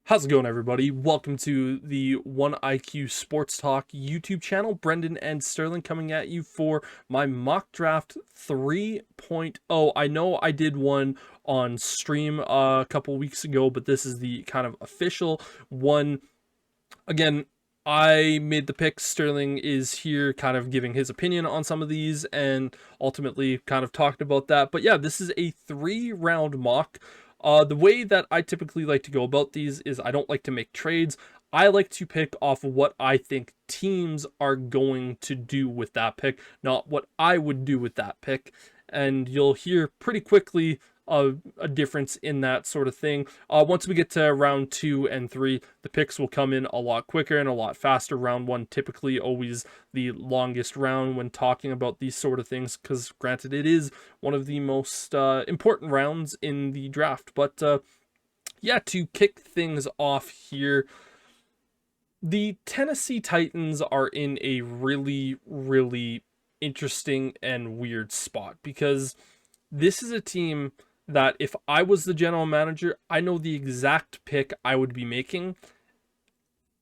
How's it going, everybody? Welcome to the 1IQ Sports Talk YouTube channel. Brendan and Sterling coming at you for my mock draft 3.0. I know I did one on stream a couple weeks ago, but this is the kind of official one. Again, I made the picks. Sterling is here kind of giving his opinion on some of these and ultimately kind of talked about that. But yeah, this is a 3-round mock. The way that I typically like to go about these is I don't like to make trades. I like to pick off of what I think teams are going to do with that pick, not what I would do with that pick. And you'll hear pretty quickly a difference in that sort of thing. Once we get to round 2 and 3, the picks will come in a lot quicker and a lot faster. Round 1 typically always the longest round when talking about these sort of things, because granted it is one of the most important rounds in the draft. But yeah, to kick things off here, the Tennessee Titans are in a really interesting and weird spot, because this is a team that if I was the general manager, I know the exact pick I would be making.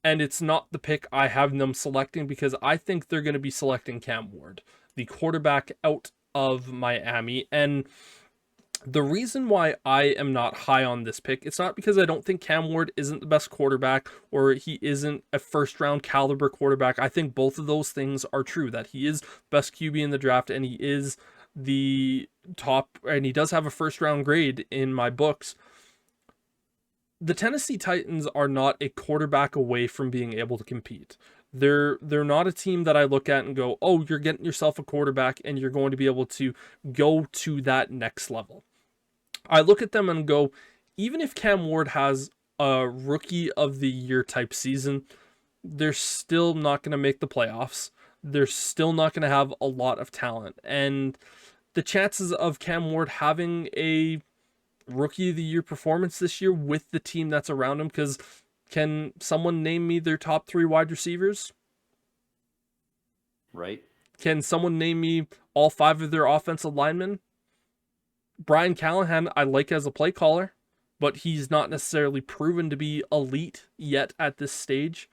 And it's not the pick I have them selecting, because I think they're going to be selecting Cam Ward, the quarterback out of Miami. And the reason why I am not high on this pick, it's not because I don't think Cam Ward isn't the best quarterback or he isn't a first round caliber quarterback. I think both of those things are true, that he is best QB in the draft and he is the top, and he does have a first round grade in my books. The Tennessee Titans are not a quarterback away from being able to compete. They're not a team that I look at and go, oh, you're getting yourself a quarterback and you're going to be able to go to that next level. I look at them and go, even if Cam Ward has a rookie of the year type season, they're still not going to make the playoffs. They're still not going to have a lot of talent. And the chances of Cam Ward having a rookie of the year performance this year with the team that's around him, because can someone name me their top 3 wide receivers? Right. Can someone name me all 5 of their offensive linemen? Brian Callahan, I like as a play caller, but he's not necessarily proven to be elite yet at this stage.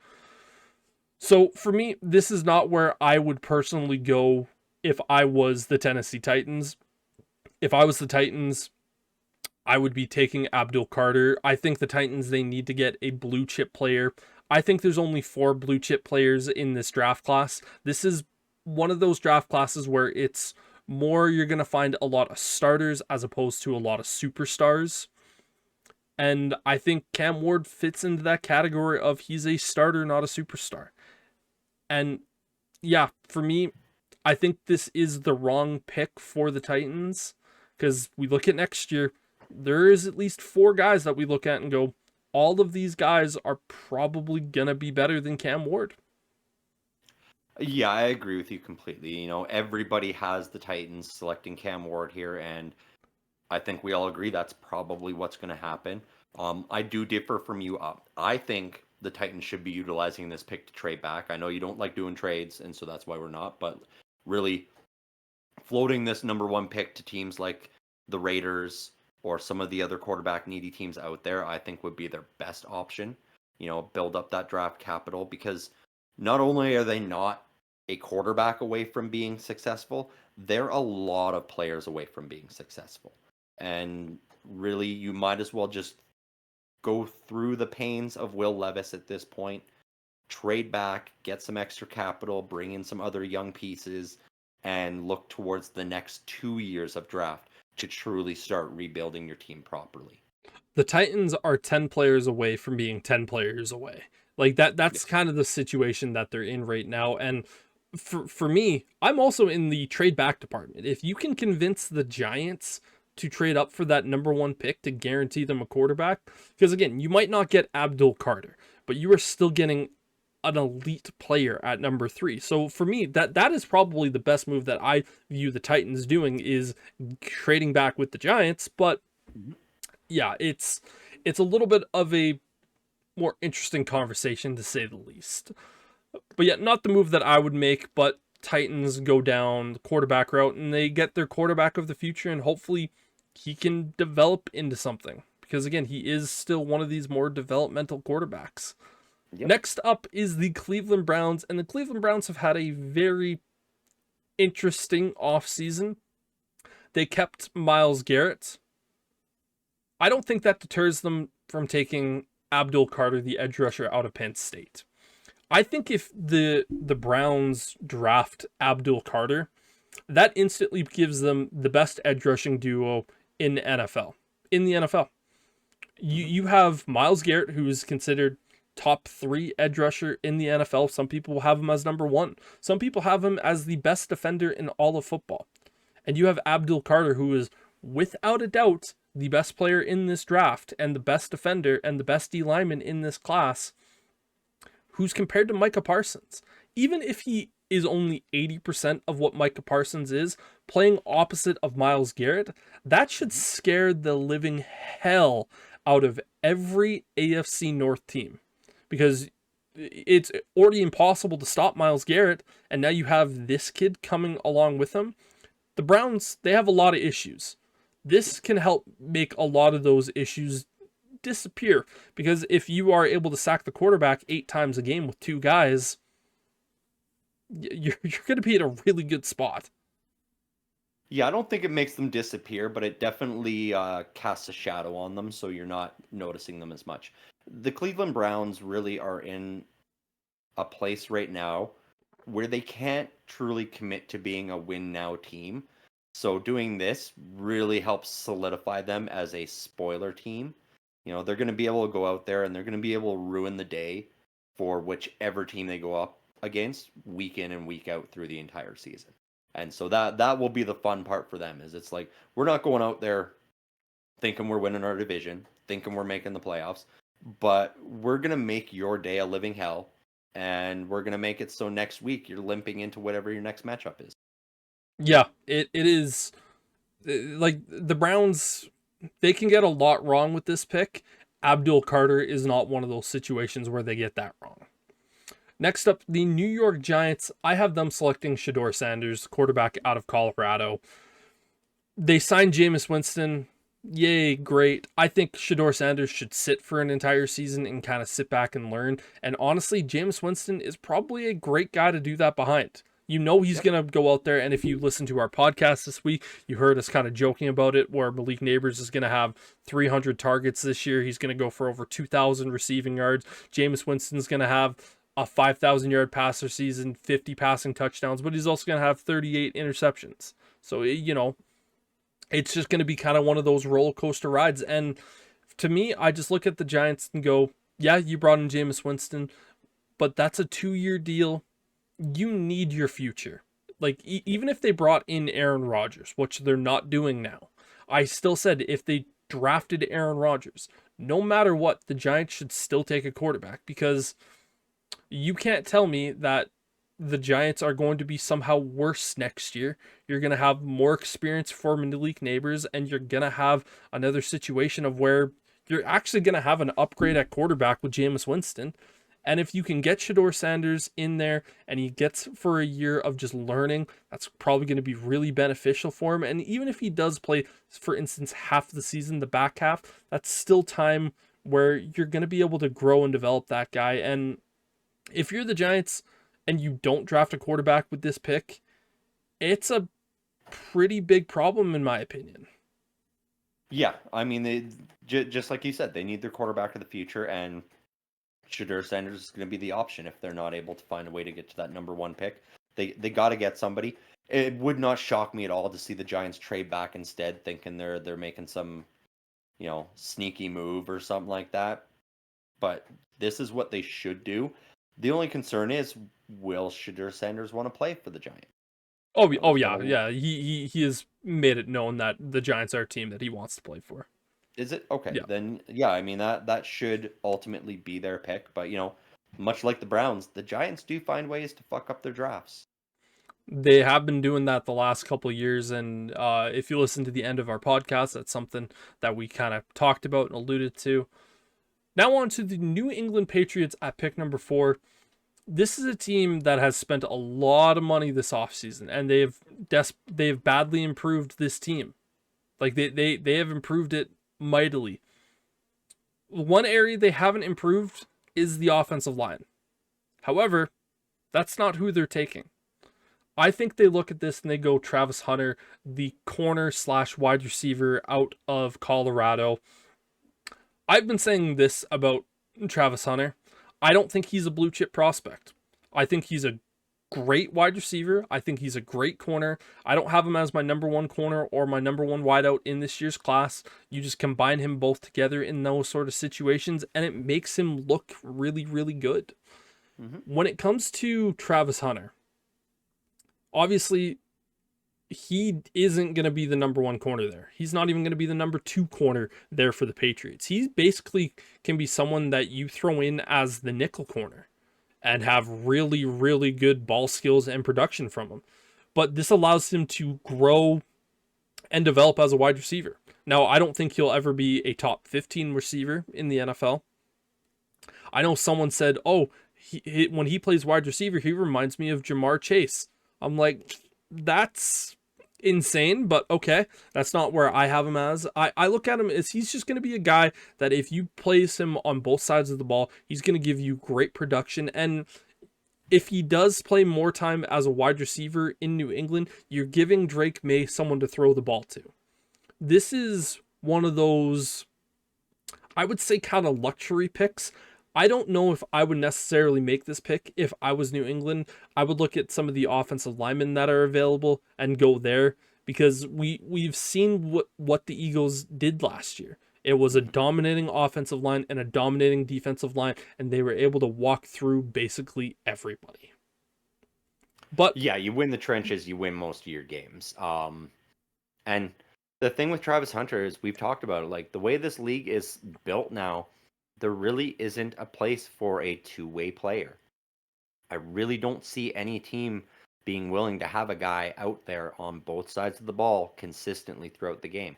So for me, this is not where I would personally go if I was the Tennessee Titans. If I was the Titans, I would be taking Abdul Carter. I think the Titans, they need to get a blue chip player. I think there's only 4 blue chip players in this draft class. This is one of those draft classes where it's more you're going to find a lot of starters as opposed to a lot of superstars. And I think Cam Ward fits into that category of he's a starter, not a superstar. And yeah, for me, I think this is the wrong pick for the Titans, because we look at next year, there is at least 4 guys that we look at and go, all of these guys are probably going to be better than Cam Ward. Yeah, I agree with you completely. Everybody has the Titans selecting Cam Ward here, and I think we all agree that's probably what's going to happen. I do differ from you. I think the Titans should be utilizing this pick to trade back. I know you don't like doing trades, and so that's why we're not, but really floating this number 1 pick to teams like the Raiders or some of the other quarterback needy teams out there, I think would be their best option. Build up that draft capital, because not only are they not a quarterback away from being successful, they're a lot of players away from being successful. And really, you might as well just go through the pains of Will Levis at this point, trade back, get some extra capital, bring in some other young pieces, and look towards the next 2 years of draft to truly start rebuilding your team properly. The Titans are 10 players away from being 10 players away. Like that's kind of the situation that they're in right now. And for me, I'm also in the trade back department. If you can convince the Giants to trade up for that number 1 pick to guarantee them a quarterback, because again, you might not get Abdul Carter, but you are still getting an elite player at number 3. So for me, that is probably the best move that I view the Titans doing, is trading back with the Giants. But yeah, it's a little bit of a more interesting conversation, to say the least. But yeah, not the move that I would make, but Titans go down the quarterback route and they get their quarterback of the future, and hopefully he can develop into something. because again, he is still one of these more developmental quarterbacks. Yep. Next up is the Cleveland Browns, and the Cleveland Browns have had a very interesting offseason. They kept Myles Garrett. I don't think that deters them from taking Abdul Carter, the edge rusher, out of Penn State. I think if the Browns draft Abdul Carter, that instantly gives them the best edge rushing duo in the NFL. In the NFL, you have Myles Garrett, who is considered top 3 edge rusher in the NFL. Some people have him as number 1. Some people have him as the best defender in all of football. And you have Abdul Carter, who is without a doubt the best player in this draft and the best defender and the best D lineman in this class, who's compared to Micah Parsons. Even if he is only 80% of what Micah Parsons is, playing opposite of Myles Garrett, that should scare the living hell out of every AFC North team. Because it's already impossible to stop Myles Garrett, and now you have this kid coming along with him. The Browns, they have a lot of issues. This can help make a lot of those issues disappear, because if you are able to sack the quarterback 8 times a game with 2 guys, you're going to be in a really good spot. Yeah, I don't think it makes them disappear, but it definitely casts a shadow on them, so you're not noticing them as much. The Cleveland Browns really are in a place right now where they can't truly commit to being a win-now team. So doing this really helps solidify them as a spoiler team. You know, they're going to be able to go out there and they're going to be able to ruin the day for whichever team they go up against week in and week out through the entire season. And so that will be the fun part for them, is it's like, we're not going out there thinking we're winning our division, thinking we're making the playoffs, but we're going to make your day a living hell, and we're going to make it so next week you're limping into whatever your next matchup is. Yeah, it is, like, the Browns, they can get a lot wrong with this pick. Abdul Carter is not one of those situations where they get that wrong. Next up, the New York Giants. I have them selecting Shedeur Sanders, quarterback out of Colorado. They signed Jameis Winston. Yay, great. I think Shedeur Sanders should sit for an entire season and kind of sit back and learn. And honestly, Jameis Winston is probably a great guy to do that behind. You know he's going to go out there, and if you listen to our podcast this week, you heard us kind of joking about it, where Malik Neighbors is going to have 300 targets this year. He's going to go for over 2,000 receiving yards. Jameis Winston's going to have a 5,000-yard passer season, 50 passing touchdowns, but he's also going to have 38 interceptions. So, you know, it's just going to be kind of one of those roller coaster rides. And to me, I just look at the Giants and go, yeah, you brought in Jameis Winston, but that's a 2-year deal. You need your future. Like, even if they brought in Aaron Rodgers, which they're not doing now, I still said if they drafted Aaron Rodgers, no matter what, the Giants should still take a quarterback, because you can't tell me that the Giants are going to be somehow worse next year. You're going to have more experience for Malik Neighbors, and you're going to have another situation of where you're actually going to have an upgrade at quarterback with Jameis Winston. And if you can get Shedeur Sanders in there and he gets for a year of just learning, that's probably going to be really beneficial for him. And even if he does play, for instance, half the season, the back half, that's still time where you're going to be able to grow and develop that guy. And if you're the Giants and you don't draft a quarterback with this pick, it's a pretty big problem, in my opinion. Yeah, I mean, just like you said, they need their quarterback of the future, and Shedeur Sanders is going to be the option if they're not able to find a way to get to that number 1 pick. They got to get somebody. It would not shock me at all to see the Giants trade back instead, thinking they're making some, you know, sneaky move or something like that. But this is what they should do. The only concern is, will Shedeur Sanders want to play for the Giants? Oh yeah. He has made it known that the Giants are a team that he wants to play for. Is it? Okay, Yeah. then yeah, I mean that should ultimately be their pick. But you know, much like the Browns, the Giants do find ways to fuck up their drafts. They have been doing that the last couple of years, and if you listen to the end of our podcast, that's something that we kind of talked about and alluded to. Now on to the New England Patriots at pick number 4. This is a team that has spent a lot of money this offseason, and they've badly improved this team. Like they have improved it mightily. one area they haven't improved is the offensive line. However, that's not who they're taking. I think they look at this and they go Travis Hunter, the corner slash wide receiver out of Colorado. I've been saying this about Travis Hunter. I don't think he's a blue chip prospect. I think he's a great wide receiver. I think he's a great corner. I don't have him as my number one corner or my number one wideout in this year's class. You just combine him both together in those sort of situations, and it makes him look really, really good. Mm-hmm. When it comes to Travis Hunter, obviously, he isn't going to be the number one corner there. He's not even going to be the number two corner there for the Patriots. He basically can be someone that you throw in as the nickel corner and have really, really good ball skills and production from him. But this allows him to grow and develop as a wide receiver. Now, I don't think he'll ever be a top 15 receiver in the NFL. I know someone said, oh, when he plays wide receiver, he reminds me of Jamar Chase. I'm like, that's insane, but okay, that's not where I have him as. I look at him as he's just going to be a guy that if you place him on both sides of the ball, he's going to give you great production. And if he does play more time as a wide receiver in New England, you're giving Drake May someone to throw the ball to. This is one of those, I would say, kind of luxury picks. I don't know if I would necessarily make this pick if I was New England. I would look at some of the offensive linemen that are available and go there, because we've seen what the Eagles did last year. It was a dominating offensive line and a dominating defensive line, and they were able to walk through basically everybody. But yeah, you win the trenches, you win most of your games. And the thing with Travis Hunter is we've talked about it, like the way this league is built now, there really isn't a place for a two-way player. I really don't see any team being willing to have a guy out there on both sides of the ball consistently throughout the game.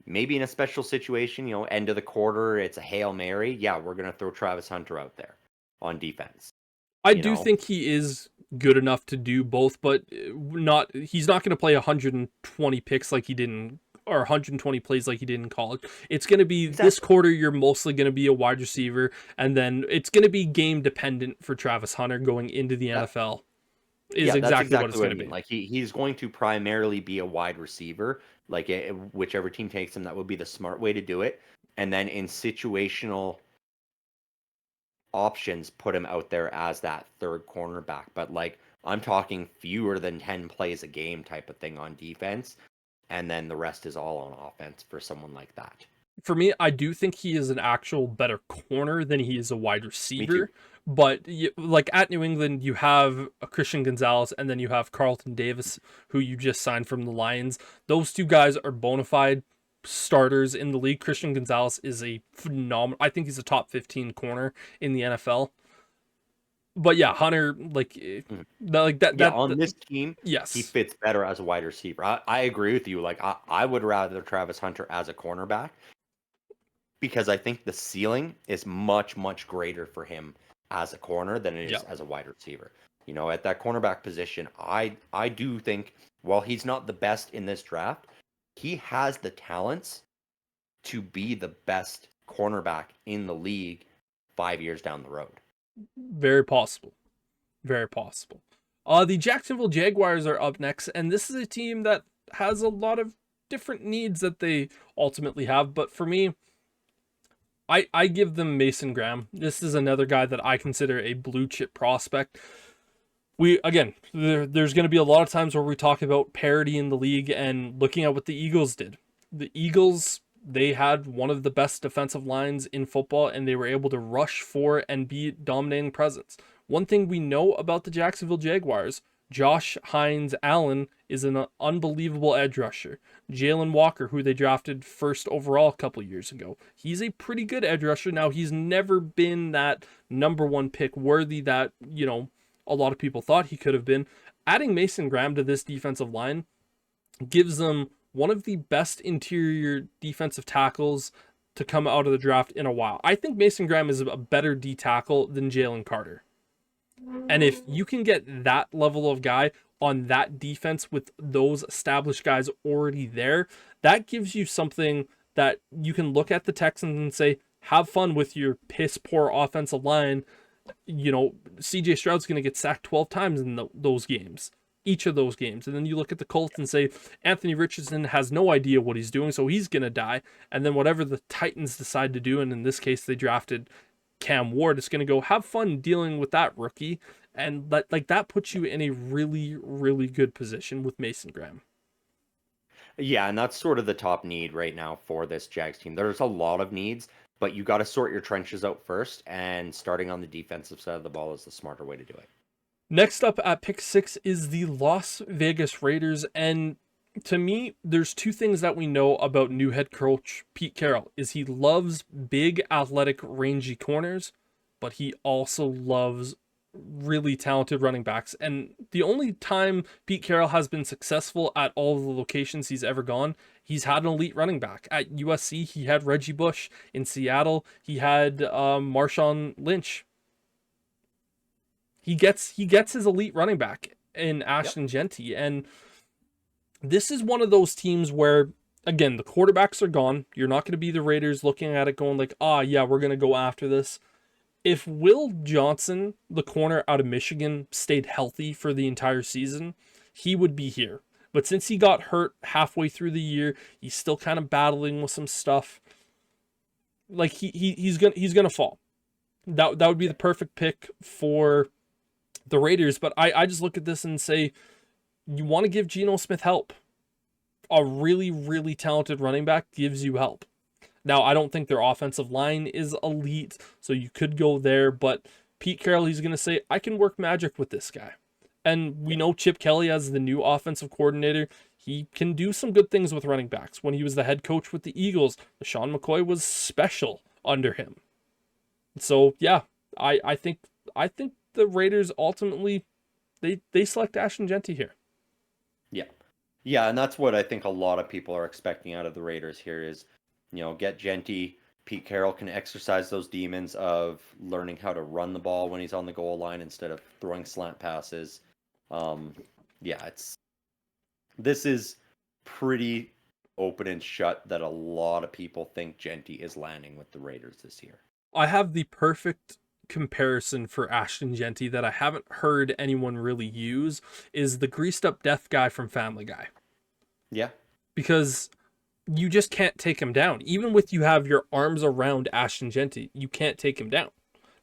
Maybe in a special situation, end of the quarter, it's a Hail Mary. Yeah, we're going to throw Travis Hunter out there on defense. I do think he is good enough to do both, but he's not going to play 120 picks like he did or 120 plays like he did in college. It's going to be this quarter, you're mostly going to be a wide receiver, and then it's going to be game dependent for Travis Hunter going into the NFL. That's exactly what it's going to be. Like he's going to primarily be a wide receiver. Like whichever team takes him, that would be the smart way to do it. And then in situational options, put him out there as that third cornerback. But like I'm talking fewer than 10 plays a game type of thing on defense. And then the rest is all on offense for someone like that. For me, I do think he is an actual better corner than he is a wide receiver. But like at New England, you have a Christian Gonzalez and then you have Carlton Davis, who you just signed from the Lions. Those two guys are bona fide starters in the league. Christian Gonzalez is a phenomenal, I think he's a top 15 corner in the NFL. But yeah, Hunter, on this team, yes, he fits better as a wide receiver. I agree with you. Like I would rather Travis Hunter as a cornerback, because I think the ceiling is much, much greater for him as a corner than it is as a wide receiver. At that cornerback position, I do think, while he's not the best in this draft, he has the talents to be the best cornerback in the league 5 years down the road. Very possible. Very possible. The Jacksonville Jaguars are up next, and this is a team that has a lot of different needs that they ultimately have. But for me, I give them Mason Graham. This is another guy that I consider a blue chip prospect. There's going to be a lot of times where we talk about parity in the league and looking at what the Eagles did. The Eagles, they had one of the best defensive lines in football, and they were able to rush for and be dominating presence. One thing we know about the Jacksonville Jaguars, Josh Hines Allen is an unbelievable edge rusher. Jalen Walker, who they drafted first overall a couple years ago, he's a pretty good edge rusher. Now, he's never been that number one pick worthy that, a lot of people thought he could have been. Adding Mason Graham to this defensive line gives them one of the best interior defensive tackles to come out of the draft in a while. I think Mason Graham is a better D tackle than Jalen Carter. And if you can get that level of guy on that defense with those established guys already there, that gives you something that you can look at the Texans and say, have fun with your piss poor offensive line. CJ Stroud's going to get sacked 12 times in those games, each of those games. And then you look at the Colts and say, Anthony Richardson has no idea what he's doing, so he's going to die. And then whatever the Titans decide to do, and in this case, they drafted Cam Ward, is going to go have fun dealing with that rookie. And that puts you in a really, really good position with Mason Graham. Yeah, and that's sort of the top need right now for this Jags team. There's a lot of needs, but you got to sort your trenches out first, and starting on the defensive side of the ball is the smarter way to do it. Next up at pick 6 is the Las Vegas Raiders, and to me, there's two things that we know about new head coach Pete Carroll, is he loves big, athletic, rangy corners, but he also loves really talented running backs. And the only time Pete Carroll has been successful at all of the locations he's ever gone, he's had an elite running back. At USC, he had Reggie Bush. In Seattle, he had Marshawn Lynch. He gets his elite running back in Ashton Jeanty. And this is one of those teams where, again, the quarterbacks are gone. You're not going to be the Raiders looking at it going like, yeah, we're going to go after this. If Will Johnson, the corner out of Michigan, stayed healthy for the entire season, he would be here. But since he got hurt halfway through the year, he's still kind of battling with some stuff. Like he's gonna fall. That would be the perfect pick for the Raiders. But I just look at this and say, you want to give Geno Smith help. A really, really talented running back gives you help. Now, I don't think their offensive line is elite, so you could go there, but Pete Carroll, he's going to say, I can work magic with this guy. And we know Chip Kelly as the new offensive coordinator. He can do some good things with running backs. When he was the head coach with the Eagles, Sean McCoy was special under him. So, yeah, I think the Raiders ultimately, they select Ashton Jeanty here. Yeah. Yeah, and that's what I think a lot of people are expecting out of the Raiders here is, get Jeanty. Pete Carroll can exercise those demons of learning how to run the ball when he's on the goal line instead of throwing slant passes. This is pretty open and shut that a lot of people think Jeanty is landing with the Raiders this year. I have the perfect comparison for Ashton Jeanty that I haven't heard anyone really use is the greased up deaf guy from Family Guy. Yeah. Because you just can't take him down. Even with you have your arms around Ashton Jeanty, you can't take him down.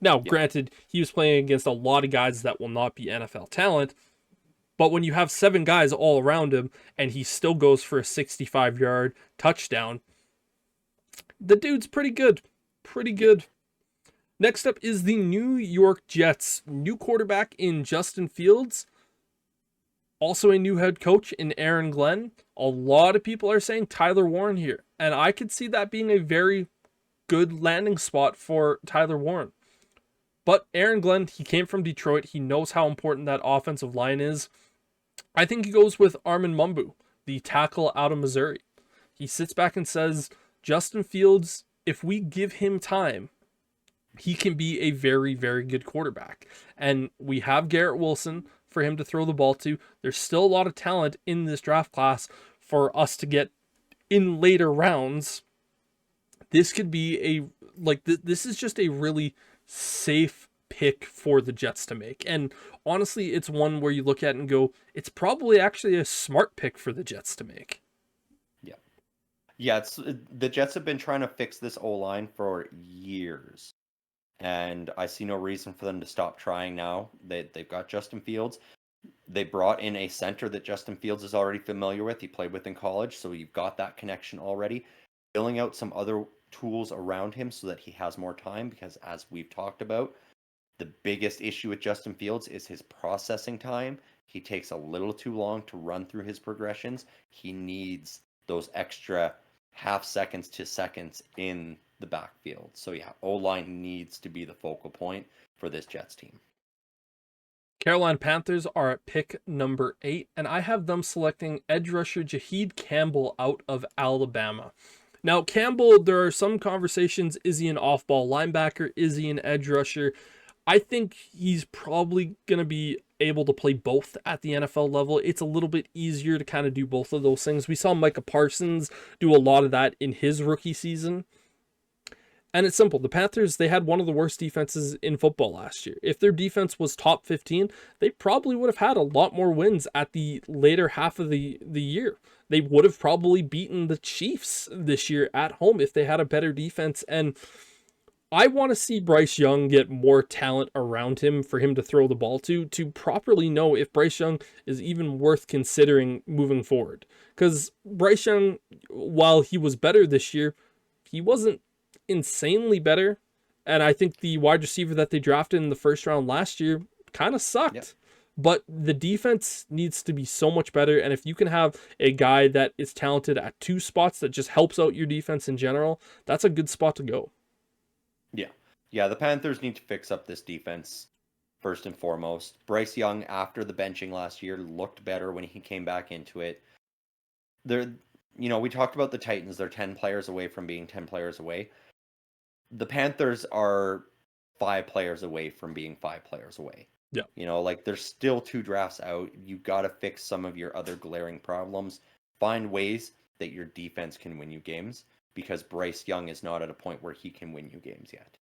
Now, granted, he was playing against a lot of guys that will not be NFL talent, but when you have 7 guys all around him and he still goes for a 65-yard touchdown, the dude's pretty good. Pretty good. Next up is the New York Jets. New quarterback in Justin Fields. Also a new head coach in Aaron Glenn. A lot of people are saying Tyler Warren here. And I could see that being a very good landing spot for Tyler Warren. But Aaron Glenn, he came from Detroit. He knows how important that offensive line is. I think he goes with Armin Mumbu, the tackle out of Missouri. He sits back and says, Justin Fields, if we give him time, he can be a very, very good quarterback. And we have Garrett Wilson for him to throw the ball to. There's still a lot of talent in this draft class for us to get in later rounds. This could be this is just a really safe pick for the Jets to make. And honestly, it's one where you look at it and go, it's probably actually a smart pick for the Jets to make. Yeah. Yeah, the Jets have been trying to fix this O-line for years. And I see no reason for them to stop trying now. They've got Justin Fields. They brought in a center that Justin Fields is already familiar with. He played with in college, so you've got that connection already. Filling out some other tools around him so that he has more time, because as we've talked about, the biggest issue with Justin Fields is his processing time. He takes a little too long to run through his progressions. He needs those extra half seconds to seconds in the backfield. So yeah, O-line needs to be the focal point for this Jets team. Carolina Panthers are at pick number 8, and I have them selecting edge rusher Jaheed Campbell out of Alabama. Now, Campbell, there are some conversations, is he an off-ball linebacker? Is he an edge rusher? I think he's probably going to be able to play both at the NFL level. It's a little bit easier to kind of do both of those things. We saw Micah Parsons do a lot of that in his rookie season. And it's simple. The Panthers, they had one of the worst defenses in football last year. If their defense was top 15, they probably would have had a lot more wins at the later half of the year. They would have probably beaten the Chiefs this year at home if they had a better defense. And I want to see Bryce Young get more talent around him for him to throw the ball to properly know if Bryce Young is even worth considering moving forward. Because Bryce Young, while he was better this year, he wasn't insanely better. And I think the wide receiver that they drafted in the first round last year kind of sucked. Yep. But the defense needs to be so much better. And if you can have a guy that is talented at two spots that just helps out your defense in general, that's a good spot to go. Yeah. Yeah, the Panthers need to fix up this defense first and foremost. Bryce Young, after the benching last year, looked better when he came back into it. We talked about the Titans. They're 10 players away from being 10 players away. The Panthers are 5 players away from being 5 players away. Yeah. There's still 2 drafts out. You got to fix some of your other glaring problems. Find ways that your defense can win you games, because Bryce Young is not at a point where he can win you games yet.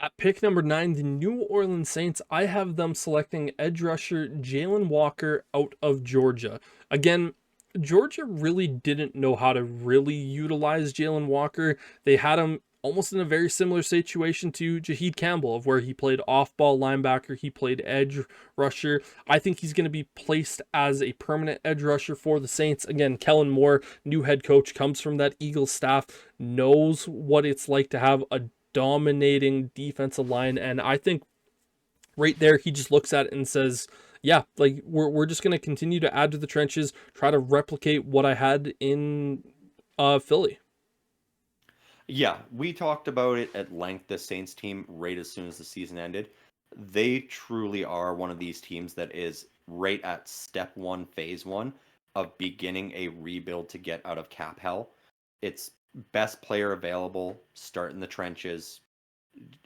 At pick number 9, the New Orleans Saints, I have them selecting edge rusher Jalen Walker out of Georgia. Again, Georgia really didn't know how to really utilize Jalen Walker. They had him almost in a very similar situation to Jaheed Campbell, of where he played off-ball linebacker, he played edge rusher. I think he's going to be placed as a permanent edge rusher for the Saints. Again, Kellen Moore, new head coach, comes from that Eagles staff, knows what it's like to have a dominating defensive line, and I think right there he just looks at it and says, yeah, like we're just going to continue to add to the trenches, try to replicate what I had in Philly. Yeah, we talked about it at length, the Saints team, right as soon as the season ended. They truly are one of these teams that is right at step 1, phase 1 of beginning a rebuild to get out of cap hell. It's best player available, start in the trenches,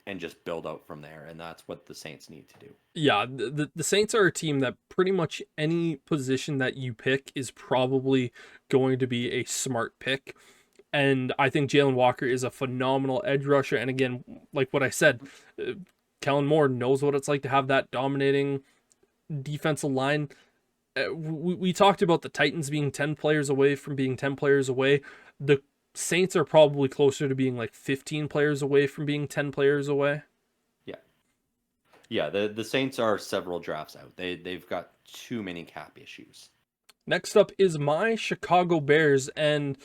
and just build out from there. And that's what the Saints need to do. Yeah, the Saints are a team that pretty much any position that you pick is probably going to be a smart pick. And I think Jalen Walker is a phenomenal edge rusher. And again, like what I said, Kellen Moore knows what it's like to have that dominating defensive line. We talked about the Titans being 10 players away from being 10 players away. The Saints are probably closer to being like 15 players away from being 10 players away. Yeah. Yeah, the Saints are several drafts out. They've got too many cap issues. Next up is my Chicago Bears, and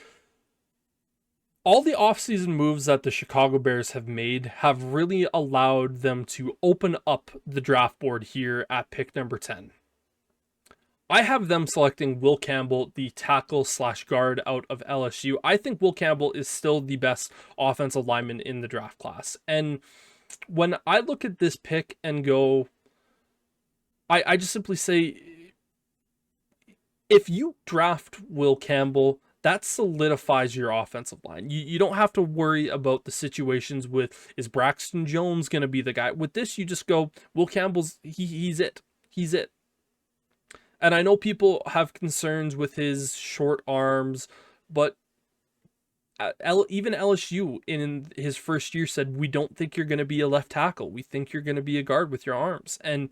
all the offseason moves that the Chicago Bears have made have really allowed them to open up the draft board here at pick number 10. I have them selecting Will Campbell, the tackle/guard out of LSU. I think Will Campbell is still the best offensive lineman in the draft class. And when I look at this pick and go, I just simply say, if you draft Will Campbell, that solidifies your offensive line. You don't have to worry about the situations with, is Braxton Jones going to be the guy? With this, you just go, Will Campbell's, he's it. He's it. And I know people have concerns with his short arms, but even LSU in his first year said, we don't think you're going to be a left tackle. We think you're going to be a guard with your arms. And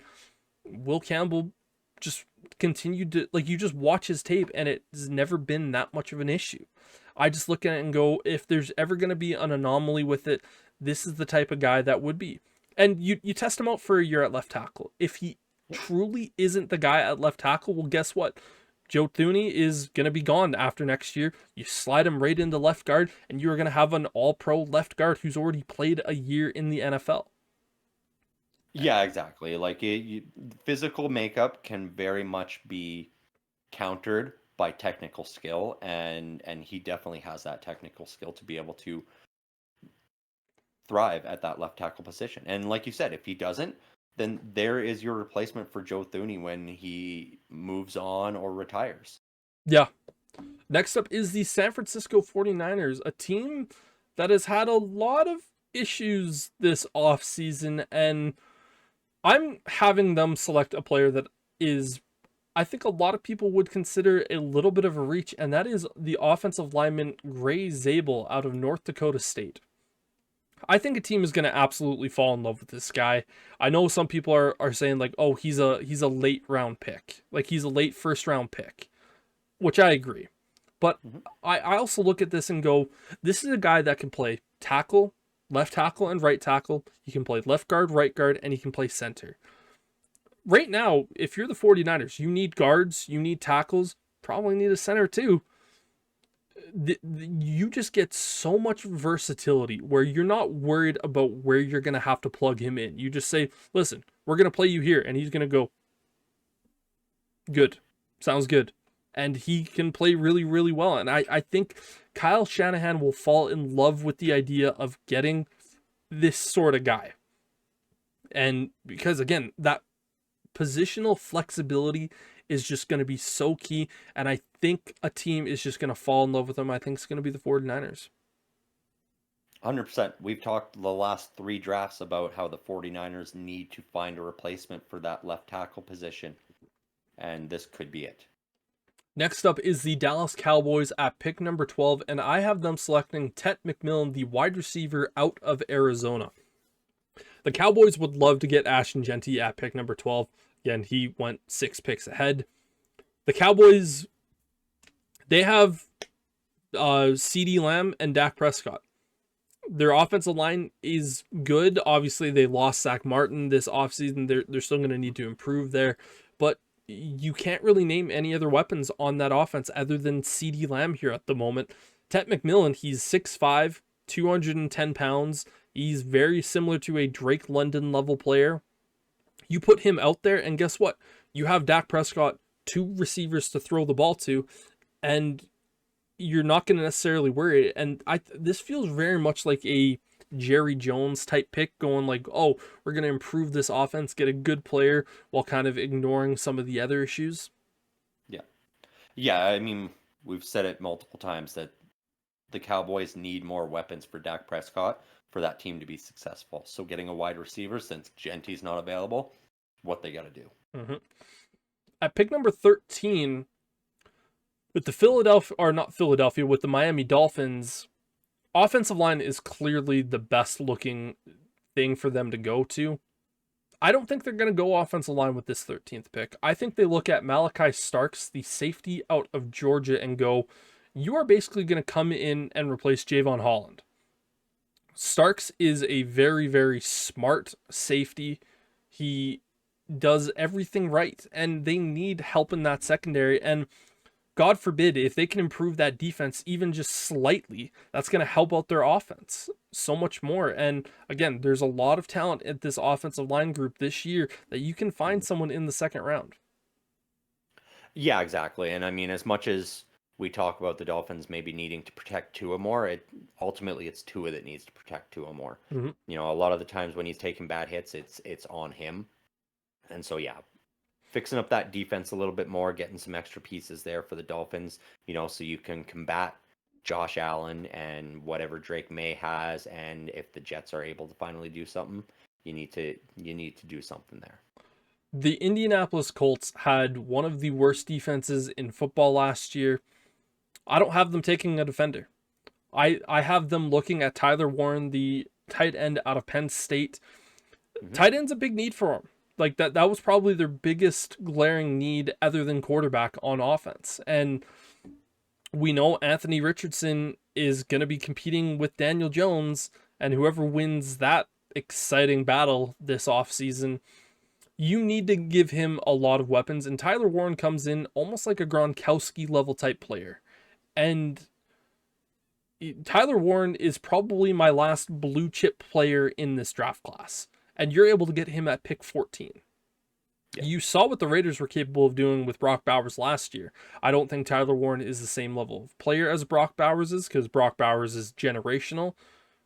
Will Campbell just continued to, like, you just watch his tape and it's never been that much of an issue. I just look at it and go, if there's ever going to be an anomaly with it, this is the type of guy that would be. And you test him out for a year at left tackle. If he truly isn't the guy at left tackle, well, guess what? Joe Thuney is going to be gone after next year. You slide him right into left guard, and you're going to have an all-pro left guard who's already played a year in the NFL. Yeah, exactly. Like physical makeup can very much be countered by technical skill, and he definitely has that technical skill to be able to thrive at that left tackle position. And like you said, if he doesn't, then there is your replacement for Joe Thuney when he moves on or retires. Yeah. Next up is the San Francisco 49ers, a team that has had a lot of issues this offseason, and I'm having them select a player that is, I think a lot of people would consider a little bit of a reach, and that is the offensive lineman Gray Zabel out of North Dakota State. I think a team is going to absolutely fall in love with this guy. I know some people are saying like, oh, he's a late round pick, like he's a late first round pick, which I agree. But Mhm. I also look at this and go, this is a guy that can play tackle, left tackle, and right tackle. He can play left guard, right guard, and he can play center. Right now, if you're the 49ers, you need guards, you need tackles, probably need a center too. You just get so much versatility where you're not worried about where you're going to have to plug him in. You just say, listen, we're going to play you here. And he's going to go, good. Sounds good. And he can play really, really well. And I think Kyle Shanahan will fall in love with the idea of getting this sort of guy. And because, again, that positional flexibility is just going to be so key. And I think a team is just going to fall in love with him. I think it's going to be the 49ers. 100%. We've talked the last three drafts about how the 49ers need to find a replacement for that left tackle position, and this could be it. Next up is the Dallas Cowboys at pick number 12, and I have them selecting Tet McMillan, the wide receiver out of Arizona. The Cowboys would love to get Ashton Jeanty at pick number 12. Again, he went 6 picks ahead. The Cowboys, they have CeeDee Lamb and Dak Prescott. Their offensive line is good. Obviously, they lost Zach Martin this offseason. They're still going to need to improve there. But you can't really name any other weapons on that offense other than CeeDee Lamb here at the moment. Tet McMillan, he's 6'5", 210 pounds. He's very similar to a Drake London level player. You put him out there, and guess what? You have Dak Prescott, 2 receivers to throw the ball to, and you're not going to necessarily worry. And this feels very much like a Jerry Jones type pick, going like, oh, we're going to improve this offense, get a good player while kind of ignoring some of the other issues. Yeah. Yeah, I mean, we've said it multiple times that the Cowboys need more weapons for Dak Prescott for that team to be successful. So getting a wide receiver, since Genty's not available, what they got to do. Mm-hmm. At pick number 13, with the Philadelphia, or not Philadelphia, with the Miami Dolphins, offensive line is clearly the best looking thing for them to go to. I don't think they're going to go offensive line with this 13th pick. I think they look at Malachi Starks, the safety out of Georgia, and go, you are basically going to come in and replace Javon Holland. Starks is a very, very smart safety. He does everything right, and they need help in that secondary. And God forbid, if they can improve that defense even just slightly, that's going to help out their offense so much more. And again, there's a lot of talent at this offensive line group this year that you can find someone in the second round. Yeah, exactly. And I mean, as much as we talk about the Dolphins maybe needing to protect Tua more, ultimately it's Tua that needs to protect Tua more. Mm-hmm. You know, a lot of the times when he's taking bad hits, it's on him. And so yeah, fixing up that defense a little bit more, getting some extra pieces there for the Dolphins, you know, so you can combat Josh Allen and whatever Drake May has, and if the Jets are able to finally do something, you need to do something there. The Indianapolis Colts had one of the worst defenses in football last year. I don't have them taking a defender. I have them looking at Tyler Warren, the tight end out of Penn State. Mm-hmm. Tight end's a big need for them. Like that was probably their biggest glaring need other than quarterback on offense. And we know Anthony Richardson is going to be competing with Daniel Jones, and whoever wins that exciting battle this offseason, you need to give him a lot of weapons. And Tyler Warren comes in almost like a Gronkowski level type player. And Tyler Warren is probably my last blue chip player in this draft class. And you're able to get him at pick 14. Yeah. You saw what the Raiders were capable of doing with Brock Bowers last year. I don't think Tyler Warren is the same level of player as Brock Bowers is, because Brock Bowers is generational.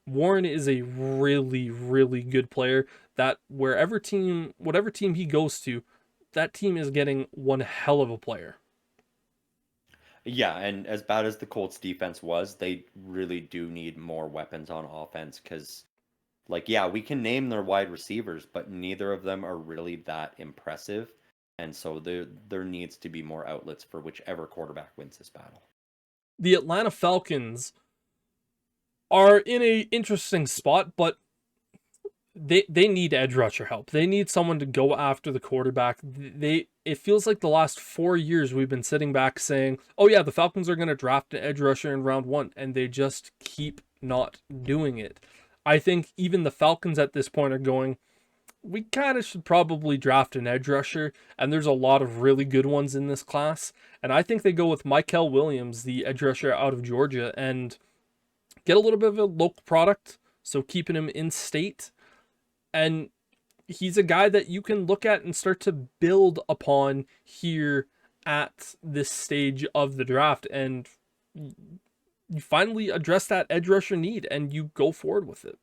Warren is a really, really good player that whatever team he goes to, that team is getting one hell of a player. Yeah, and as bad as the Colts defense was, they really do need more weapons on offense because, like, yeah, we can name their wide receivers, but neither of them are really that impressive. And so there needs to be more outlets for whichever quarterback wins this battle. The Atlanta Falcons are in a interesting spot, but they need edge rusher help. They need someone to go after the quarterback. It feels like the last 4 years we've been sitting back saying, "Oh yeah, the Falcons are going to draft an edge rusher in round 1," and they just keep not doing it. I think even the Falcons at this point are going, "We kind of should probably draft an edge rusher," and there's a lot of really good ones in this class. And I think they go with Mykel Williams, the edge rusher out of Georgia, and get a little bit of a local product, so keeping him in state. And he's a guy that you can look at and start to build upon here at this stage of the draft. And you finally address that edge rusher need and you go forward with it.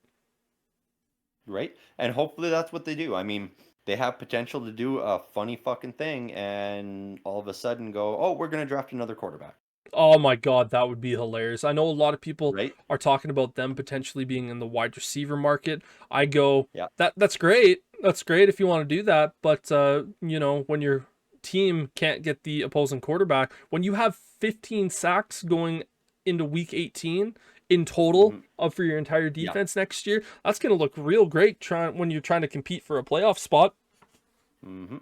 Right? And hopefully that's what they do. I mean, they have potential to do a funny fucking thing and all of a sudden go, oh, we're going to draft another quarterback. Oh my God, that would be hilarious. I know a lot of people Right? are talking about them potentially being in the wide receiver market. I go, Yeah. that's great. That's great if you want to do that. But, when your team can't get the opposing quarterback, when you have 15 sacks going into week 18 in total for your entire defense next year, that's going to look real great when you're trying to compete for a playoff spot. Mm-hmm.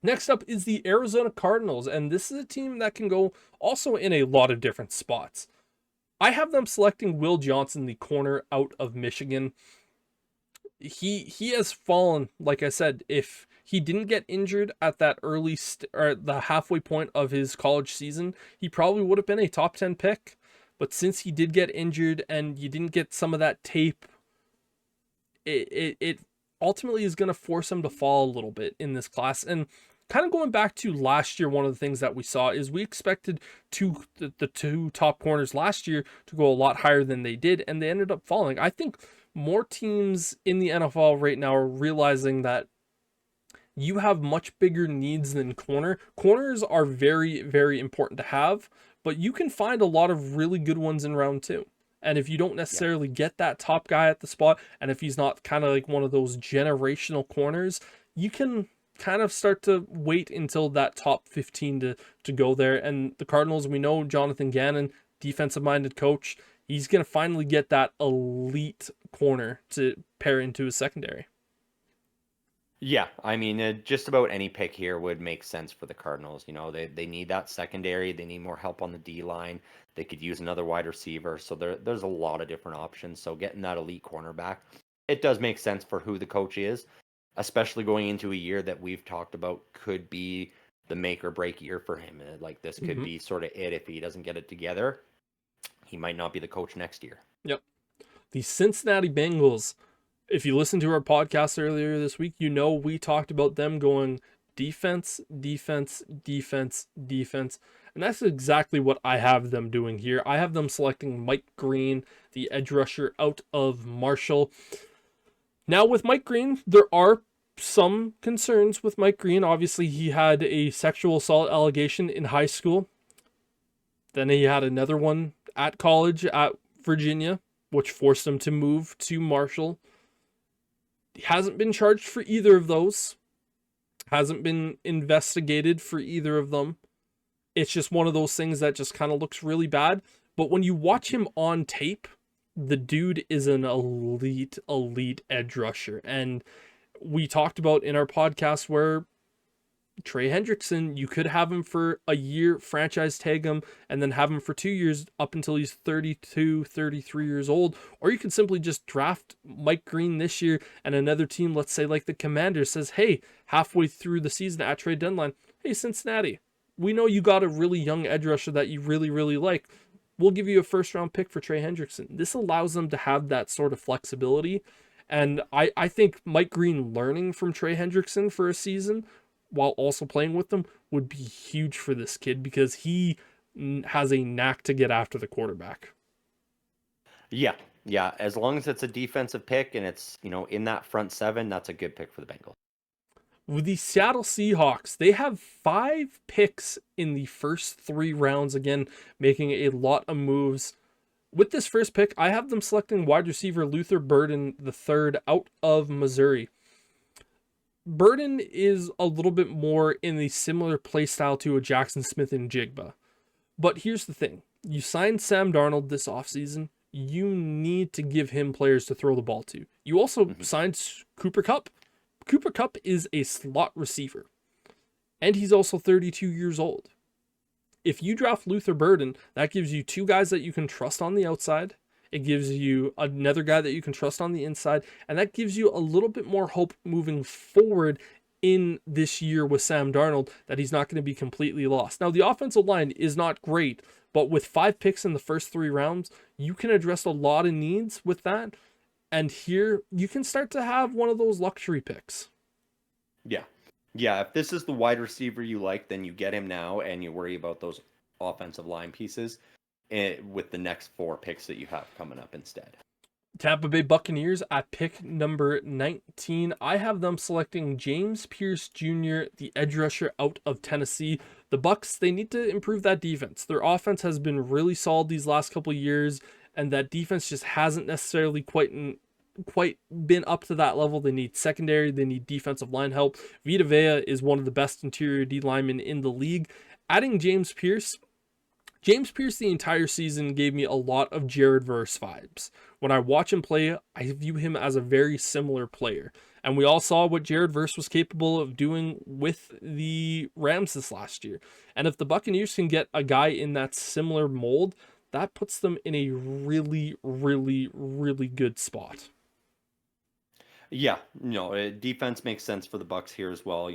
Next up is the Arizona Cardinals, and this is a team that can go also in a lot of different spots. I have them selecting Will Johnson, the corner out of Michigan. He has fallen, like I said, if he didn't get injured at that or the halfway point of his college season, he probably would have been a top 10 pick. But since he did get injured and you didn't get some of that tape, it ultimately is going to force him to fall a little bit in this class. And kind of going back to last year, one of the things that we saw is we expected the two top corners last year to go a lot higher than they did, and they ended up falling. I think more teams in the NFL right now are realizing that you have much bigger needs than corner. Corners are very, very important to have, but you can find a lot of really good ones in round 2. And if you don't necessarily get that top guy at the spot, and if he's not kind of like one of those generational corners, you can kind of start to wait until that top 15 to go there. And the Cardinals, we know Jonathan Gannon, defensive-minded coach, he's going to finally get that elite corner to pair into his secondary. Yeah, I mean, just about any pick here would make sense for the Cardinals. You know, they need that secondary. They need more help on the D line. They could use another wide receiver. So there's a lot of different options. So getting that elite cornerback, it does make sense for who the coach is, especially going into a year that we've talked about could be the make or break year for him. Like this could be sort of it if he doesn't get it together. He might not be the coach next year. Yep. The Cincinnati Bengals. If you listened to our podcast earlier this week, you know we talked about them going defense, defense, defense, defense. And that's exactly what I have them doing here. I have them selecting Mike Green, the edge rusher out of Marshall. Now with Mike Green, there are some concerns with Mike Green. Obviously, he had a sexual assault allegation in high school. Then he had another one at college at Virginia, which forced him to move to Marshall. He hasn't been charged for either of those. Hasn't been investigated for either of them. It's just one of those things that just kind of looks really bad. But when you watch him on tape, the dude is an elite edge rusher. And we talked about in our podcast where Trey Hendrickson, you could have him for a year, franchise tag him, and then have him for 2 years up until he's 32, 33 years old. Or you can simply just draft Mike Green this year, and another team, let's say like the Commanders, says, hey, halfway through the season at trade deadline, hey, Cincinnati, we know you got a really young edge rusher that you really, really like. We'll give you a first-round pick for Trey Hendrickson. This allows them to have that sort of flexibility. And I think Mike Green learning from Trey Hendrickson for a season while also playing with them would be huge for this kid because he has a knack to get after the quarterback. Yeah. As long as it's a defensive pick and it's, in that front 7, that's a good pick for the Bengals. With the Seattle Seahawks, they have 5 picks in the first 3 rounds, again, making a lot of moves. With this first pick, I have them selecting wide receiver Luther Burden III out of Missouri. Burden is a little bit more in the similar play style to a Jackson Smith and Jigba. But here's the thing. You signed Sam Darnold this offseason. you need to give him players to throw the ball to. You also Mhm. signed Cooper Cup. Cooper Cup is a slot receiver, and he's also 32 years old. If you draft Luther Burden, that gives you two guys that you can trust on the outside. It gives you another guy that you can trust on the inside, and that gives you a little bit more hope moving forward in this year with Sam Darnold that he's not going to be completely lost. Now, the offensive line is not great, but with 5 picks in the first 3 rounds, you can address a lot of needs with that. And here you can start to have one of those luxury picks. Yeah. Yeah, if this is the wide receiver you like, then you get him now and you worry about those offensive line pieces with the next 4 picks that you have coming up instead. Tampa Bay Buccaneers at pick number 19. I have them selecting James Pierce Jr., the edge rusher out of Tennessee. The Bucks, they need to improve that defense. Their offense has been really solid these last couple of years, and that defense just hasn't necessarily quite been up to that level. They need secondary, they need defensive line help. Vita Vea is one of the best interior D linemen in the league. Adding James Pierce the entire season gave me a lot of Jared Verse vibes. When I watch him play, I view him as a very similar player. And we all saw what Jared Verse was capable of doing with the Rams this last year. And if the Buccaneers can get a guy in that similar mold, that puts them in a really, really, really good spot. Yeah, defense makes sense for the Bucks here as well.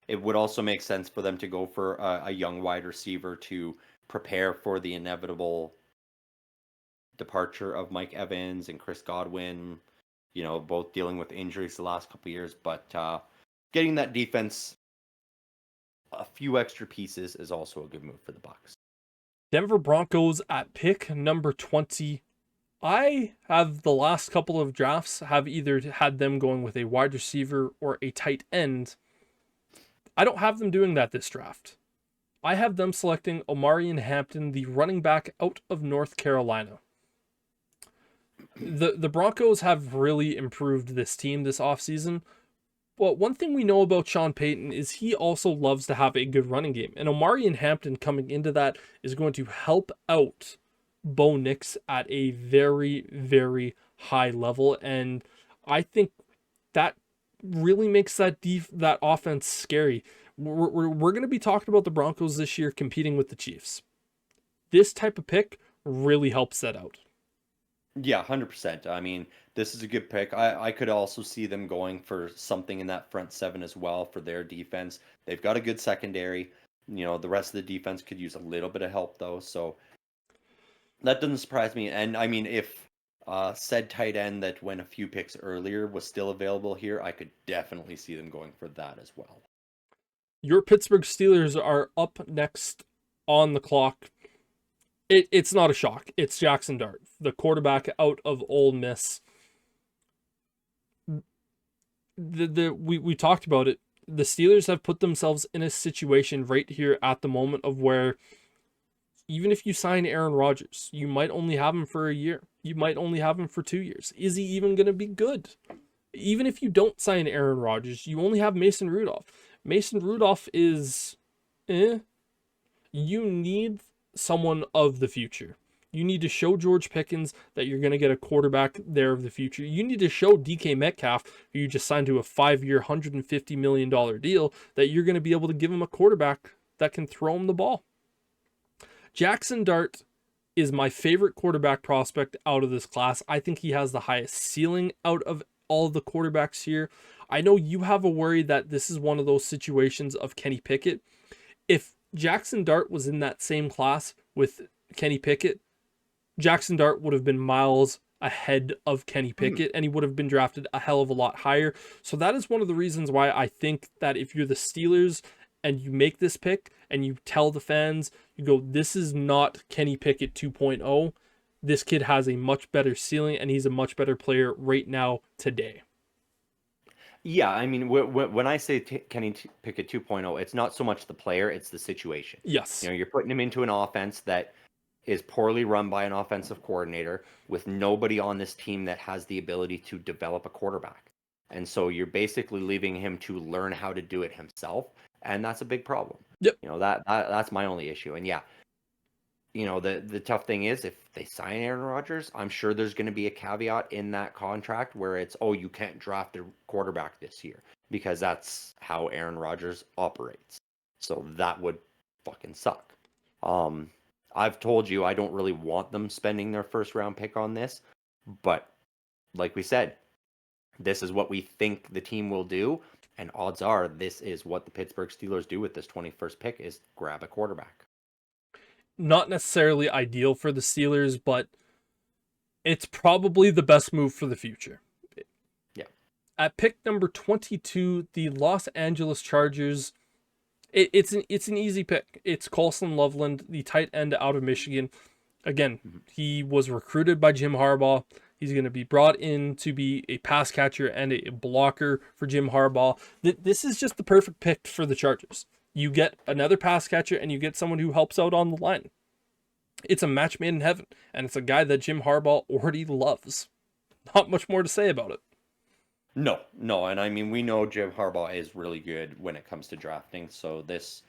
It would also make sense for them to go for a young wide receiver to prepare for the inevitable departure of Mike Evans and Chris Godwin. Both dealing with injuries the last couple of years, but getting that defense a few extra pieces is also a good move for the Bucks. Denver Broncos at pick number 20. I have the last couple of drafts have either had them going with a wide receiver or a tight end. I don't have them doing that this draft. I have them selecting Omarion Hampton, the running back out of North Carolina. The Broncos have really improved this team this offseason. But one thing we know about Sean Payton is he also loves to have a good running game. And Omarion Hampton coming into that is going to help out Bo Nix at a very, very high level. And I think that really makes that offense scary. We're going to be talking about the Broncos this year competing with the Chiefs. This type of pick really helps that out. Yeah, 100%. I mean, this is a good pick. I could also see them going for something in that front seven as well for their defense. They've got a good secondary. The rest of the defense could use a little bit of help though. So that doesn't surprise me. And I mean, if said tight end that went a few picks earlier was still available here, I could definitely see them going for that as well. Your Pittsburgh Steelers are up next on the clock. It's not a shock. It's Jackson Dart, the quarterback out of Ole Miss. We talked about it. The Steelers have put themselves in a situation right here at the moment of where even if you sign Aaron Rodgers, you might only have him for a year. You might only have him for 2 years. Is he even going to be good? Even if you don't sign Aaron Rodgers, you only have Mason Rudolph. Mason Rudolph is, you need someone of the future. You need to show George Pickens that you're going to get a quarterback there of the future. You need to show DK Metcalf, who you just signed to a 5-year, $150 million deal, that you're going to be able to give him a quarterback that can throw him the ball. Jackson Dart is my favorite quarterback prospect out of this class. I think he has the highest ceiling out of all the quarterbacks here. I know you have a worry that this is one of those situations of Kenny Pickett. If Jackson Dart was in that same class with Kenny Pickett, Jackson Dart would have been miles ahead of Kenny Pickett, and he would have been drafted a hell of a lot higher. So that is one of the reasons why I think that if you're the Steelers and you make this pick and you tell the fans, you go, this is not Kenny Pickett 2.0. This kid has a much better ceiling, and he's a much better player right now, today. Yeah, I mean, when I say Kenny Pickett 2.0, it's not so much the player, it's the situation. Yes. You're putting him into an offense that is poorly run by an offensive coordinator with nobody on this team that has the ability to develop a quarterback. And so you're basically leaving him to learn how to do it himself, and that's a big problem. Yep. That's my only issue. And yeah, the tough thing is if they sign Aaron Rodgers, I'm sure there's going to be a caveat in that contract where it's, oh, you can't draft a quarterback this year because that's how Aaron Rodgers operates. So that would fucking suck. I've told you I don't really want them spending their first round pick on this, but like we said, this is what we think the team will do, and odds are this is what the Pittsburgh Steelers do with this 21st pick is grab a quarterback. Not necessarily ideal for the Steelers, but it's probably the best move for the future. Yeah. At pick number 22, the Los Angeles Chargers. It's an easy pick. It's Colson Loveland, the tight end out of Michigan. Again, he was recruited by Jim Harbaugh. He's going to be brought in to be a pass catcher and a blocker for Jim Harbaugh. This is just the perfect pick for the Chargers. You get another pass catcher and you get someone who helps out on the line. It's a match made in heaven, and it's a guy that Jim Harbaugh already loves. Not much more to say about it. No, and I mean, we know Jim Harbaugh is really good when it comes to drafting, so this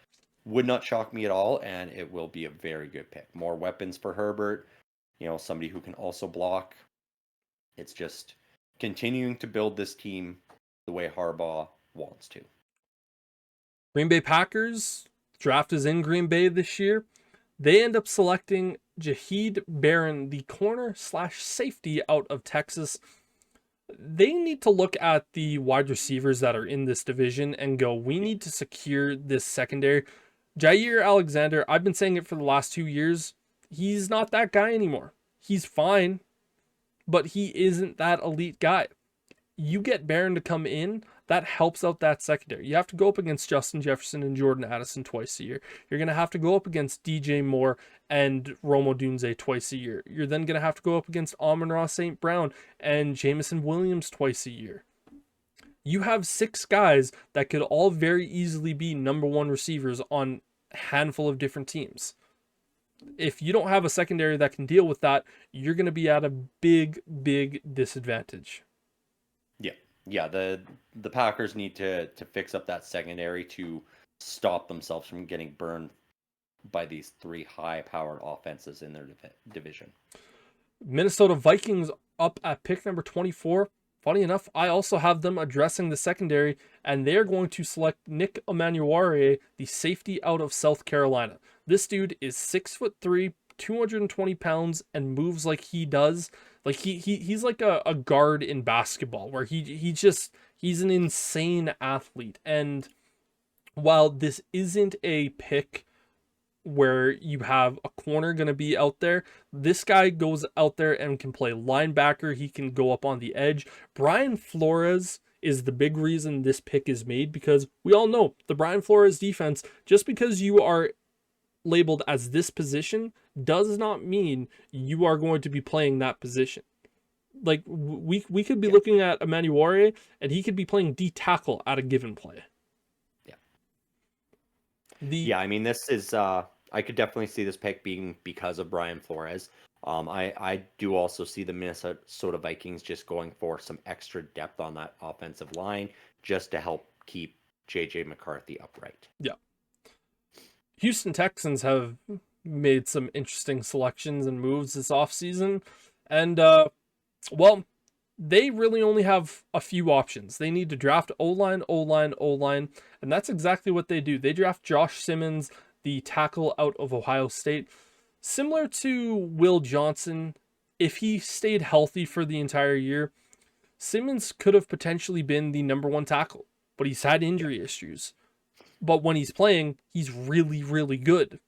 would not shock me at all, and it will be a very good pick. More weapons for Herbert, somebody who can also block. It's just continuing to build this team the way Harbaugh wants to. Green Bay Packers, draft is in Green Bay this year. They end up selecting Jaheed Barron, the corner/safety out of Texas. They need to look at the wide receivers that are in this division and go, we need to secure this secondary. Jair Alexander, I've been saying it for the last 2 years. He's not that guy anymore. He's fine, but he isn't that elite guy. You get Barron to come in, that helps out that secondary. You have to go up against Justin Jefferson and Jordan Addison twice a year. You're going to have to go up against DJ Moore and Rome Odunze twice a year. You're then going to have to go up against Amon-Ra St. Brown and Jameson Williams twice a year. You have 6 guys that could all very easily be number 1 receivers on a handful of different teams. If you don't have a secondary that can deal with that, you're going to be at a big, big disadvantage. Yeah, the Packers need to fix up that secondary to stop themselves from getting burned by these 3 high-powered offenses in their division. Minnesota Vikings up at pick number 24. Funny enough, I also have them addressing the secondary, and they're going to select Nick Emmanwori, the safety out of South Carolina. This dude is 6'3", 220 pounds, and moves like he does. Like he's like a guard in basketball, where he's an insane athlete. And while this isn't a pick where you have a corner going to be out there, this guy goes out there and can play linebacker. He can go up on the edge. Brian Flores is the big reason this pick is made, because we all know the Brian Flores defense, just because you are labeled as this position does not mean you are going to be playing that position. Like we could be looking at Emmanwori and he could be playing D tackle at a given play. Yeah. I mean, this is I could definitely see this pick being because of Brian Flores. I do also see the Minnesota Vikings just going for some extra depth on that offensive line just to help keep JJ McCarthy upright. Yeah. Houston Texans have made some interesting selections and moves this offseason. And, they really only have a few options. They need to draft O-line, and that's exactly what they do. They draft Josh Simmons, the tackle out of Ohio State. Similar to Will Johnson, if he stayed healthy for the entire year, Simmons could have potentially been the number 1 tackle, but he's had injury issues. But when he's playing, he's really, really good.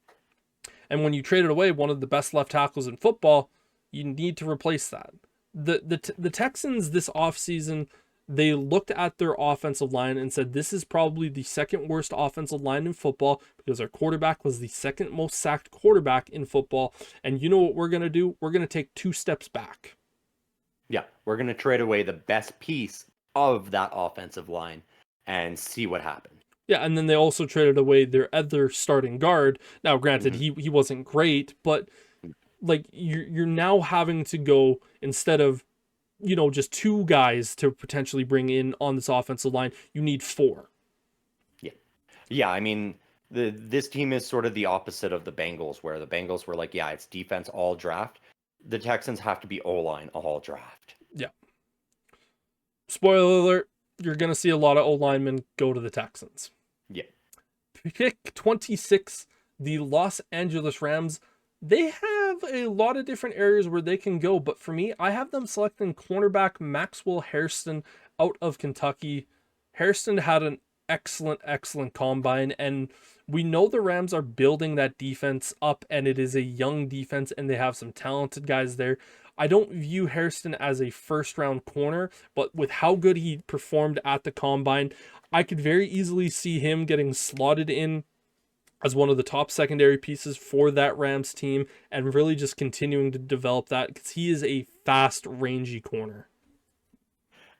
And when you traded away one of the best left tackles in football, you need to replace that. The Texans this offseason, they looked at their offensive line and said, this is probably the second worst offensive line in football, because our quarterback was the second most sacked quarterback in football. And you know what we're going to do? We're going to take 2 steps back. Yeah, we're going to trade away the best piece of that offensive line and see what happens. Yeah, and then they also traded away their other starting guard. Now, granted, he wasn't great, but like you're now having to go, instead of just 2 guys to potentially bring in on this offensive line, you need 4. Yeah. I mean, This team is sort of the opposite of the Bengals, where the Bengals were like, yeah, it's defense all draft. The Texans have to be O-line all draft. Yeah. Spoiler alert, you're going to see a lot of O-linemen go to the Texans. Yeah. Pick 26, the Los Angeles Rams. They have a lot of different areas where they can go, but for me, I have them selecting cornerback Maxwell Hairston out of Kentucky. Hairston had an excellent combine, and we know the Rams are building that defense up, and it is a young defense, and they have some talented guys there. I don't view Hairston as a first round corner, but with how good he performed at the combine, I could very easily see him getting slotted in as one of the top secondary pieces for that Rams team and really just continuing to develop that because he is a fast, rangy corner.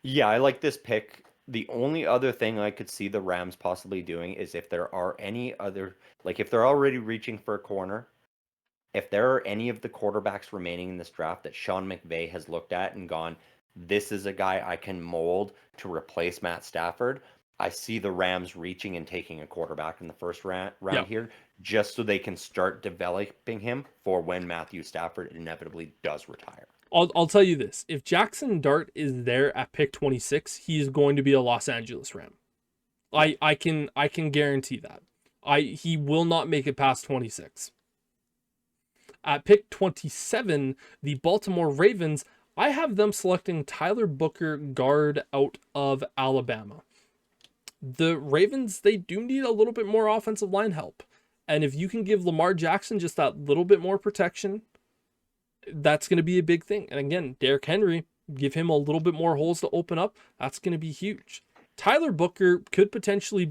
Yeah, I like this pick. The only other thing I could see the Rams possibly doing is if there are any other, like if they're already reaching for a corner, if there are any of the quarterbacks remaining in this draft that Sean McVay has looked at and gone, this is a guy I can mold to replace Matt Stafford. I see the Rams reaching and taking a quarterback in the first round Yeah. here, just so they can start developing him for when Matthew Stafford inevitably does retire. I'll tell you this. If Jackson Dart is there at pick 26, he is going to be a Los Angeles Ram. I can guarantee that. He will not make it past 26. At pick 27, the Baltimore Ravens, I have them selecting Tyler Booker, guard out of Alabama. The Ravens, they do need a little bit more offensive line help. And if you can give Lamar Jackson just that little bit more protection, that's going to be a big thing. And again, Derrick Henry, give him a little bit more holes to open up. That's going to be huge. Tyler Booker could potentially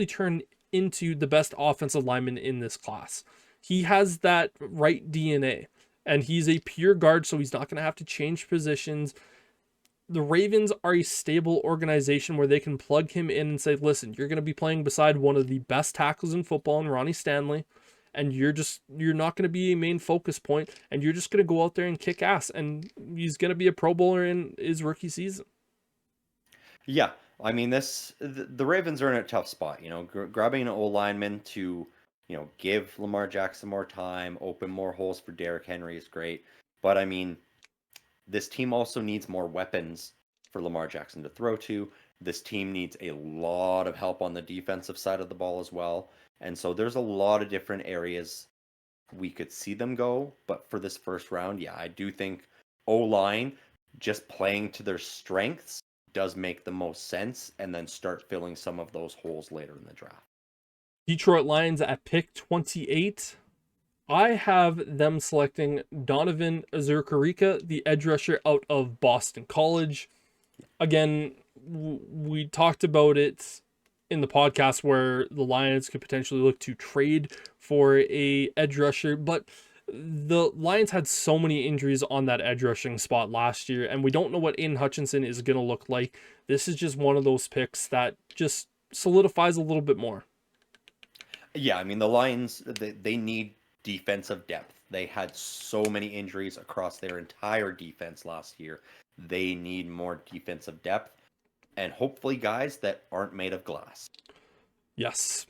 turn into the best offensive lineman in this class. He has that right DNA, and he's a pure guard, so he's not going to have to change positions. The Ravens are a stable organization where they can plug him in and say, listen, you're going to be playing beside one of the best tackles in football in Ronnie Stanley, and you're not going to be a main focus point, and you're just going to go out there and kick ass, and he's going to be a Pro Bowler in his rookie season. Yeah, I mean the Ravens are in a tough spot. Grabbing an old lineman to give Lamar Jackson more time, open more holes for Derrick Henry is great. But I mean, this team also needs more weapons for Lamar Jackson to throw to. This team needs a lot of help on the defensive side of the ball as well. And so there's a lot of different areas we could see them go. But for this first round, yeah, I do think O-line just playing to their strengths does make the most sense, and then start filling some of those holes later in the draft. Detroit Lions at pick 28. I have them selecting Donovan Azucarika, the edge rusher out of Boston College. Again, we talked about it in the podcast where the Lions could potentially look to trade for a edge rusher, but the Lions had so many injuries on that edge rushing spot last year, and we don't know what Aiden Hutchinson is going to look like. This is just one of those picks that just solidifies a little bit more. Yeah, I mean, the Lions, they need defensive depth. They had so many injuries across their entire defense last year. They need more defensive depth, and hopefully guys that aren't made of glass. Yes.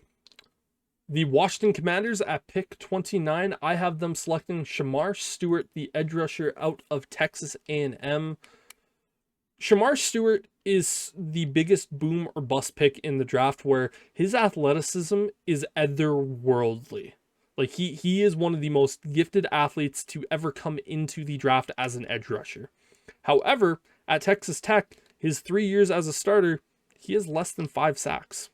The Washington Commanders at pick 29, I have them selecting Shamar Stewart, the edge rusher out of Texas A&M. Shamar Stewart is the biggest boom or bust pick in the draft, where his athleticism is otherworldly. Like he is one of the most gifted athletes to ever come into the draft as an edge rusher. However, at Texas Tech, his 3 years as a starter, he has less than 5 sacks.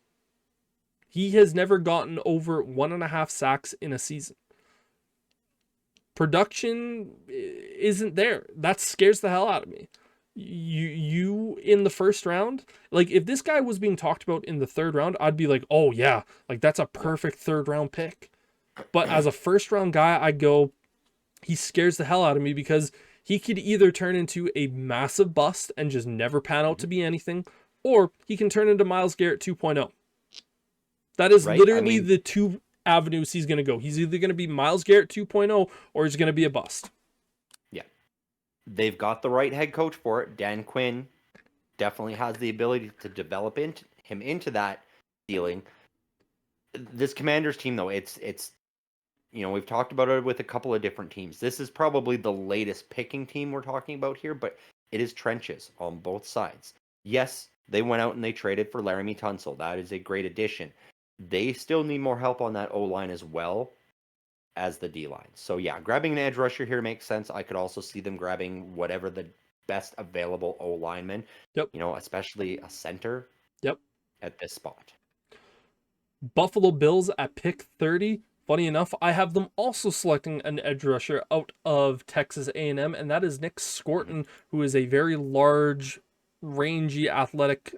He has never gotten over 1.5 sacks in a season. Production isn't there. That scares the hell out of me. You in the first round, like if this guy was being talked about in the third round, I'd be like, oh yeah, like that's a perfect third round pick. But as a first round guy, I go, he scares the hell out of me because he could either turn into a massive bust and just never pan out to be anything, or he can turn into Myles Garrett 2.0. That is Right? literally the two avenues he's going to go. He's either going to be Myles Garrett 2.0 or he's going to be a bust. Yeah. They've got the right head coach for it. Dan Quinn definitely has the ability to develop him into that ceiling. This Commanders team, though, it's we've talked about it with a couple of different teams. This is probably the latest picking team we're talking about here, but it is trenches on both sides. Yes, they went out and they traded for Laramie Tunsil. That is a great addition. They still need more help on that O-line as well as the D-line. So yeah, grabbing an edge rusher here makes sense. I could also see them grabbing whatever the best available O-lineman, Yep. Especially a center Yep. at this spot. Buffalo Bills at pick 30. Funny enough, I have them also selecting an edge rusher out of Texas A&M, and that is Nick Scorton, who is a very large, rangy, athletic.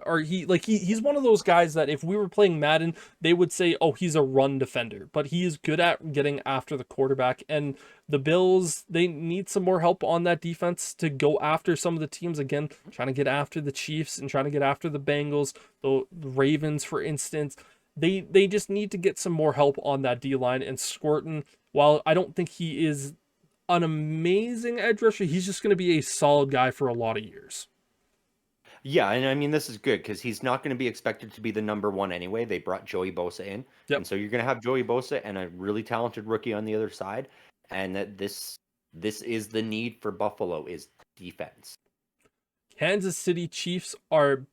Or he's one of those guys that if we were playing Madden, they would say, oh, he's a run defender, but he is good at getting after the quarterback. And the Bills, they need some more help on that defense to go after some of the teams again, trying to get after the Chiefs and trying to get after the Bengals, the Ravens, for instance. They just need to get some more help on that D line. And Scorton, while I don't think he is an amazing edge rusher, he's just going to be a solid guy for a lot of years. Yeah, and I mean this is good because he's not going to be expected to be the number one anyway. They brought Joey Bosa in, Yep. and so you're going to have Joey Bosa and a really talented rookie on the other side, and that this is the need for Buffalo is defense. Kansas City Chiefs are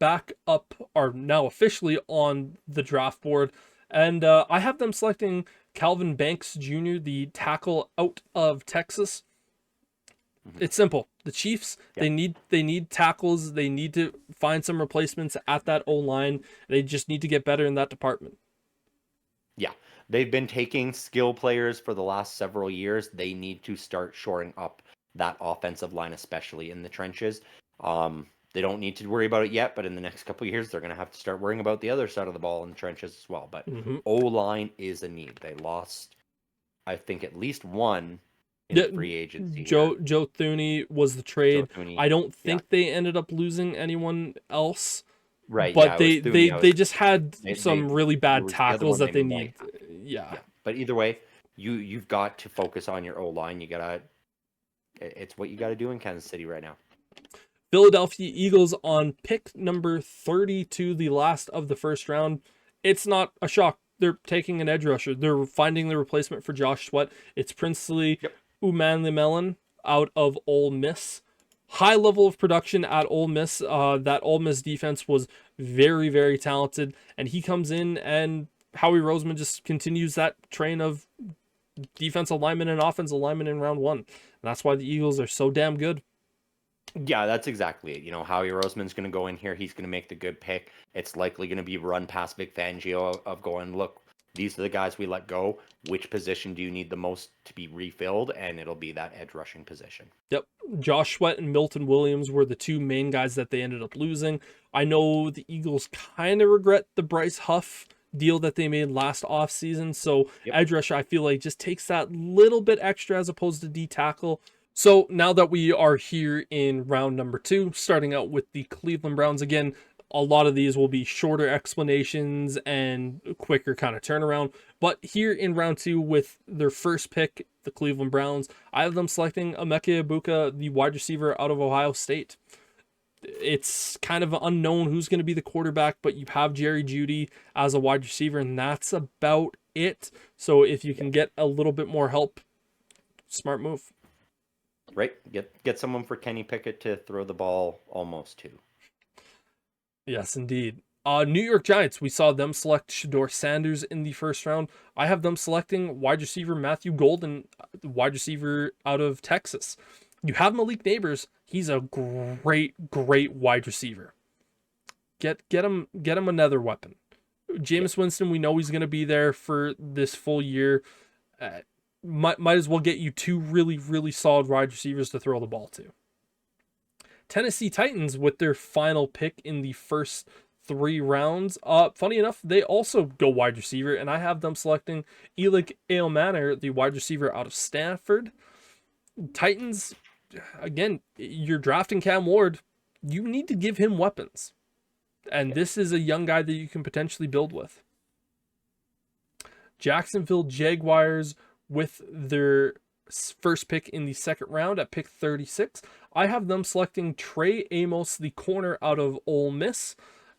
now officially on the draft board, and I have them selecting Calvin Banks Jr., the tackle out of Texas. It's simple. The Chiefs, they need tackles. They need to find some replacements at that O-line. They just need to get better in that department. Yeah, they've been taking skill players for the last several years. They need to start shoring up that offensive line, especially in the trenches. They don't need to worry about it yet, but in the next couple of years, they're going to have to start worrying about the other side of the ball in the trenches as well. But O-line is a need. They lost, I think, at least one in free agency. Joe Thuney was the trade. Thuney, I don't think they ended up losing anyone else. Right, but they just had some really bad tackles that they need. Yeah. But either way, you've got to focus on your O-line. It's what you got to do in Kansas City right now. Philadelphia Eagles on pick number 32, the last of the first round. It's not a shock. They're taking an edge rusher. They're finding the replacement for Josh Sweat. It's Princely Umanlemelon out of Ole Miss. High level of production at Ole Miss. That Ole Miss defense was very, very talented. And he comes in and Howie Roseman just continues that train of defensive lineman and offensive lineman in round one. And that's why the Eagles are so damn good. Yeah, that's exactly it. Howie Roseman's going to go in here. He's going to make the good pick. It's likely going to be run past Vic Fangio of going, look, these are the guys we let go. Which position do you need the most to be refilled? And it'll be that edge rushing position. Yep. Josh Sweat and Milton Williams were the two main guys that they ended up losing. I know the Eagles kind of regret the Bryce Huff deal that they made last offseason. So edge rusher, I feel like, just takes that little bit extra as opposed to D tackle. So now that we are here in round number 2, starting out with the Cleveland Browns, again, a lot of these will be shorter explanations and quicker kind of turnaround. But here in round 2 with their first pick, the Cleveland Browns, I have them selecting Emeka Egbuka, the wide receiver out of Ohio State. It's kind of unknown who's going to be the quarterback, but you have Jerry Jeudy as a wide receiver, and that's about it. So if you can get a little bit more help, smart move. Right, get someone for Kenny Pickett to throw the ball almost to. Yes, indeed. New York Giants, we saw them select Shedeur Sanders in the first round. I have them selecting wide receiver Matthew Golden, wide receiver out of Texas. You have Malik Neighbors. He's a great wide receiver. Get him another weapon. Jameis Winston, we know he's going to be there for this full year. Might as well get you two really solid wide receivers to throw the ball to. Tennessee Titans with their final pick in the first 3 rounds. Funny enough, they also go wide receiver, and I have them selecting Elick Eomanor, the wide receiver out of Stanford. Titans, again, you're drafting Cam Ward. You need to give him weapons. And this is a young guy that you can potentially build with. Jacksonville Jaguars with their first pick in the second round at pick 36. I have them selecting Trey Amos, the corner out of Ole Miss.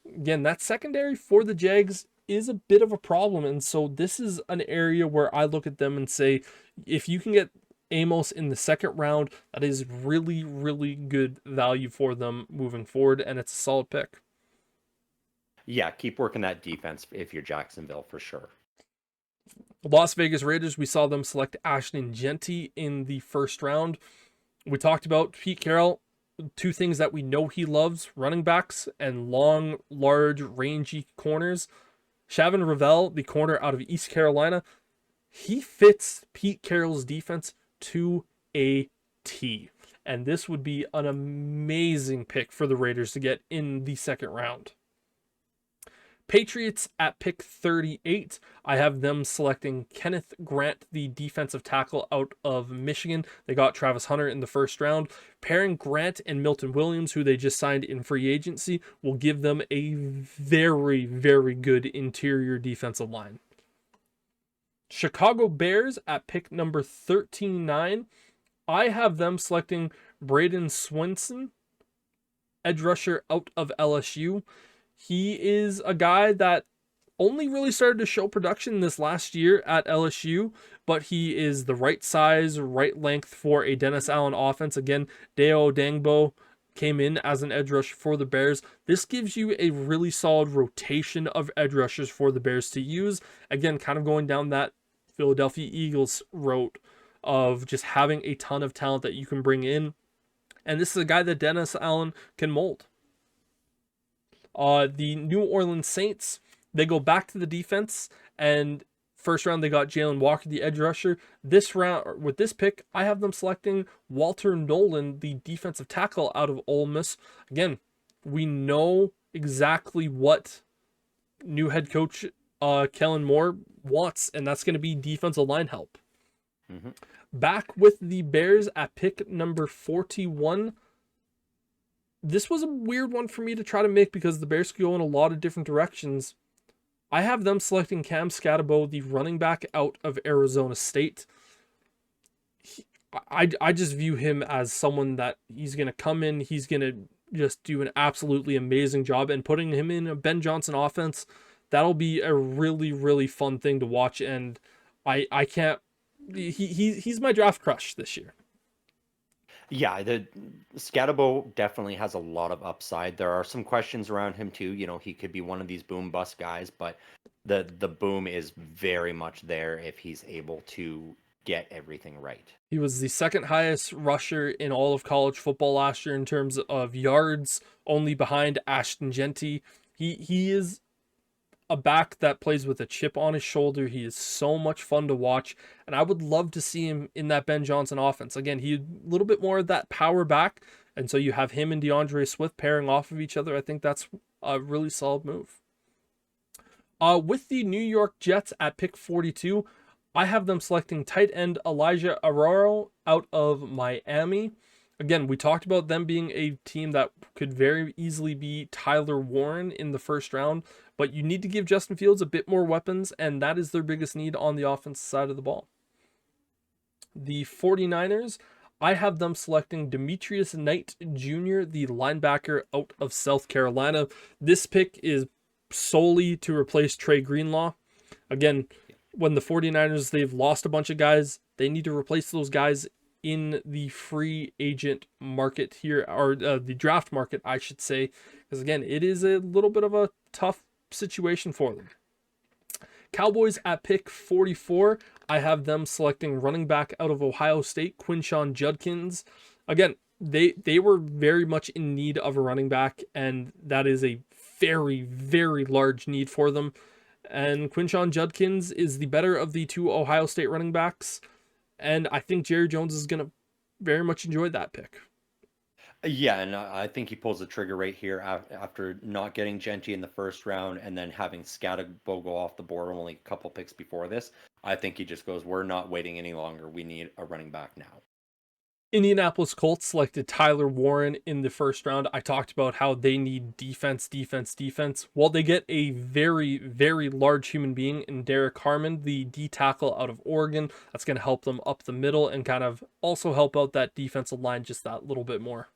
Again, that secondary for the Jags is a bit of a problem. And so this is an area where I look at them and say, if you can get Amos in the second round, that is really, really good value for them moving forward, and it's a solid pick. Yeah, keep working that defense if you're Jacksonville for sure. Las Vegas Raiders, we saw them select Ashton Genty in the first round. We talked about Pete Carroll. Two things that we know he loves: running backs and long, large, rangy corners. Shavon Ravel, the corner out of East Carolina, he fits Pete Carroll's defense to a T. And this would be an amazing pick for the Raiders to get in the second round. Patriots at pick 38. I have them selecting Kenneth Grant, the defensive tackle out of Michigan. They got Travis Hunter in the first round. Pairing Grant and Milton Williams, who they just signed in free agency, will give them a very, very good interior defensive line. Chicago Bears at pick number 13-9. I have them selecting Braden Swinson, edge rusher out of LSU. He is a guy that only really started to show production this last year at LSU, but he is the right size, right length for a Dennis Allen offense. Again, Deo Dangbo came in as an edge rusher for the Bears. This gives you a really solid rotation of edge rushers for the Bears to use. Again, kind of going down that Philadelphia Eagles route of just having a ton of talent that you can bring in. And this is a guy that Dennis Allen can mold. The New Orleans Saints, they go back to the defense, and first round they got Jalen Walker, the edge rusher. This round, with this pick, I have them selecting Walter Nolan, the defensive tackle out of Ole Miss. Again, we know exactly what new head coach Kellen Moore wants, and that's going to be defensive line help. Mm-hmm. Back with the Bears at pick number 41. This was a weird one for me to try to make because the Bears could go in a lot of different directions. I have them selecting Cam Scatabo, the running back out of Arizona State. I just view him as someone that he's going to come in, he's going to just do an absolutely amazing job, and putting him in a Ben Johnson offense, that'll be a really, really fun thing to watch, and I can't... He's my draft crush this year. Yeah, the Scatabo definitely has a lot of upside. There are some questions around him too. You know, he could be one of these boom bust guys, but the boom is very much there if he's able to get everything right. He was the second highest rusher in all of college football last year in terms of yards, only behind Ashton Genty. He is a back that plays with a chip on his shoulder. He is so much fun to watch, and I would love to see him in that Ben Johnson offense. Again, he's a little bit more of that power back, and so you have him and DeAndre Swift pairing off of each other. I think that's a really solid move. With the New York Jets at pick 42, I have them selecting tight end Elijah Arroyo out of Miami. Again, we talked about them being a team that could very easily be Tyler Warren in the first round, but you need to give Justin Fields a bit more weapons, and that is their biggest need on the offensive side of the ball. The 49ers, I have them selecting Demetrius Knight Jr., the linebacker out of South Carolina. This pick is solely to replace Trey Greenlaw. Again, when the 49ers, they've lost a bunch of guys, they need to replace those guys in the free agent market here, or the draft market, I should say, because again, it is a little bit of a tough situation for them. Cowboys at pick 44, I have them selecting running back out of Ohio State, Quinshon Judkins. Again, they were very much in need of a running back, and that is a very, very large need for them. And Quinshon Judkins is the better of the two Ohio State running backs, and I think Jerry Jones is going to very much enjoy that pick. Yeah, and I think he pulls the trigger right here after not getting Genty in the first round and then having Scatabo go off the board only a couple picks before this. I think he just goes, we're not waiting any longer. We need a running back now. Indianapolis Colts selected Tyler Warren in the first round. I talked about how they need defense. Well, they get a very, very large human being in Derek Harmon, the D tackle out of Oregon. That's going to help them up the middle and kind of also help out that defensive line just that little bit more.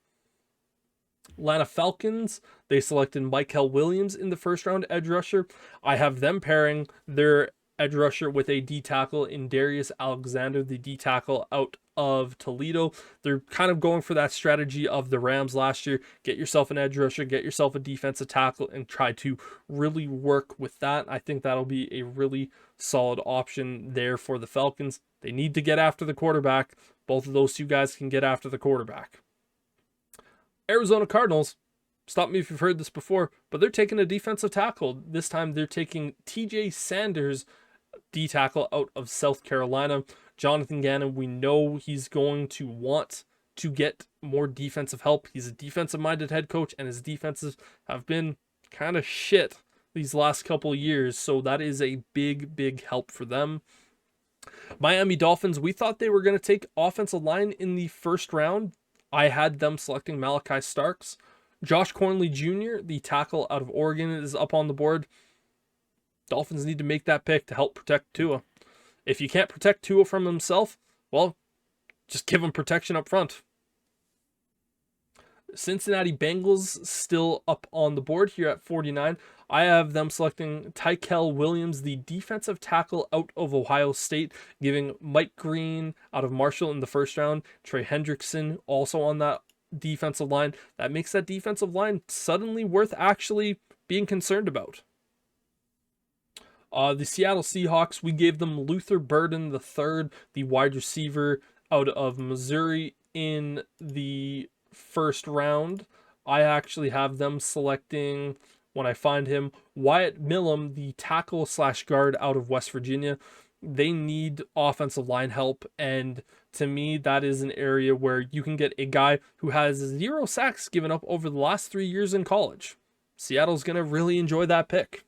Atlanta Falcons, they selected Michael Williams in the first round, edge rusher. I have them pairing their edge rusher with a D tackle in Darius Alexander, the D tackle out of Toledo. They're kind of going for that strategy of the Rams last year. Get yourself an edge rusher, get yourself a defensive tackle, and try to really work with that. I think that'll be a really solid option there for the Falcons. They need to get after the quarterback. Both of those two guys can get after the quarterback. Arizona Cardinals, stop me if you've heard this before, but they're taking a defensive tackle. This time they're taking TJ Sanders, D tackle out of South Carolina. Jonathan Gannon, we know he's going to want to get more defensive help. He's a defensive minded head coach, and his defenses have been kind of shit these last couple of years. So that is a big, big help for them. Miami Dolphins, we thought they were going to take offensive line in the first round. I had them selecting Malachi Starks. Josh Cornley Jr., the tackle out of Oregon, is up on the board. Dolphins need to make that pick to help protect Tua. If you can't protect Tua from himself, well, just give him protection up front. Cincinnati Bengals still up on the board here at 49. I have them selecting Tykel Williams, the defensive tackle out of Ohio State, giving Mike Green out of Marshall in the first round, Trey Hendrickson also on that defensive line. That makes that defensive line suddenly worth actually being concerned about. The Seattle Seahawks, we gave them Luther Burden III, the wide receiver out of Missouri in the first round. I actually have them selecting, when I find him, Wyatt Millam, the tackle slash guard out of West Virginia. They need offensive line help, and to me, that is an area where you can get a guy who has 0 sacks given up over the last 3 years in college. Seattle's going to really enjoy that pick.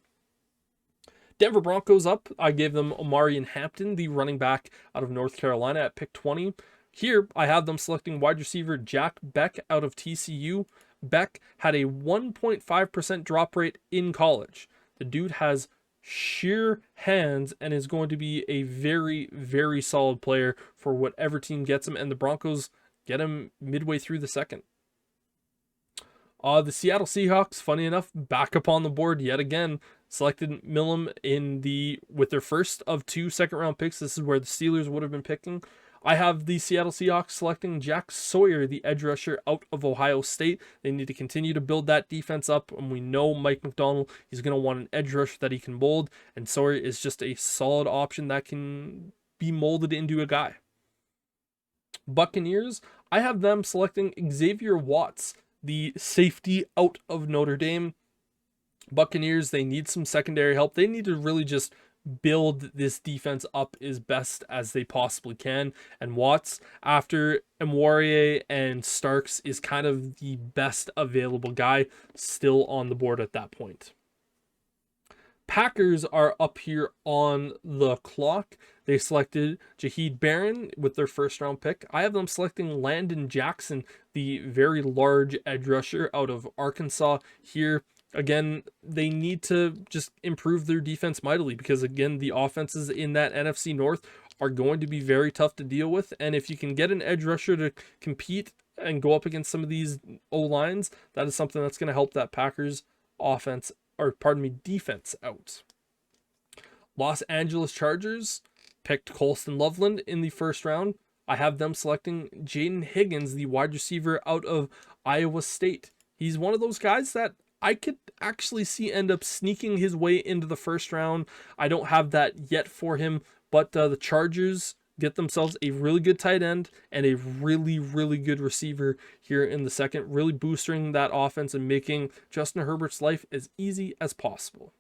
Denver Broncos up. I gave them Omarion Hampton, the running back out of North Carolina at pick 20. Here, I have them selecting wide receiver Jack Beck out of TCU. Beck had a 1.5% drop rate in college. The dude has sheer hands and is going to be a very, very solid player for whatever team gets him, and the Broncos get him midway through the second. The Seattle Seahawks, funny enough, back up on the board yet again, selected Millam with their first of 2 second-round picks. This is where the Steelers would have been picking. I have the Seattle Seahawks selecting Jack Sawyer, the edge rusher out of Ohio State. They need to continue to build that defense up, and we know Mike McDonald, he's going to want an edge rusher that he can mold, and Sawyer is just a solid option that can be molded into a guy. Buccaneers, I have them selecting Xavier Watts, the safety out of Notre Dame. Buccaneers, they need some secondary help. They need to really just build this defense up as best as they possibly can. And Watts, after Amwariye and Starks, is kind of the best available guy still on the board at that point. Packers are up here on the clock. They selected Jaheed Barron with their first round pick. I have them selecting Landon Jackson, the very large edge rusher out of Arkansas here. Again, they need to just improve their defense mightily because, again, the offenses in that NFC North are going to be very tough to deal with. And if you can get an edge rusher to compete and go up against some of these O-lines, that is something that's going to help that Packers defense out. Los Angeles Chargers picked Colston Loveland in the first round. I have them selecting Jaden Higgins, the wide receiver out of Iowa State. He's one of those guys that I could actually see end up sneaking his way into the first round. I don't have that yet for him, but the Chargers get themselves a really good tight end and a really, really good receiver here in the second, really boosting that offense and making Justin Herbert's life as easy as possible.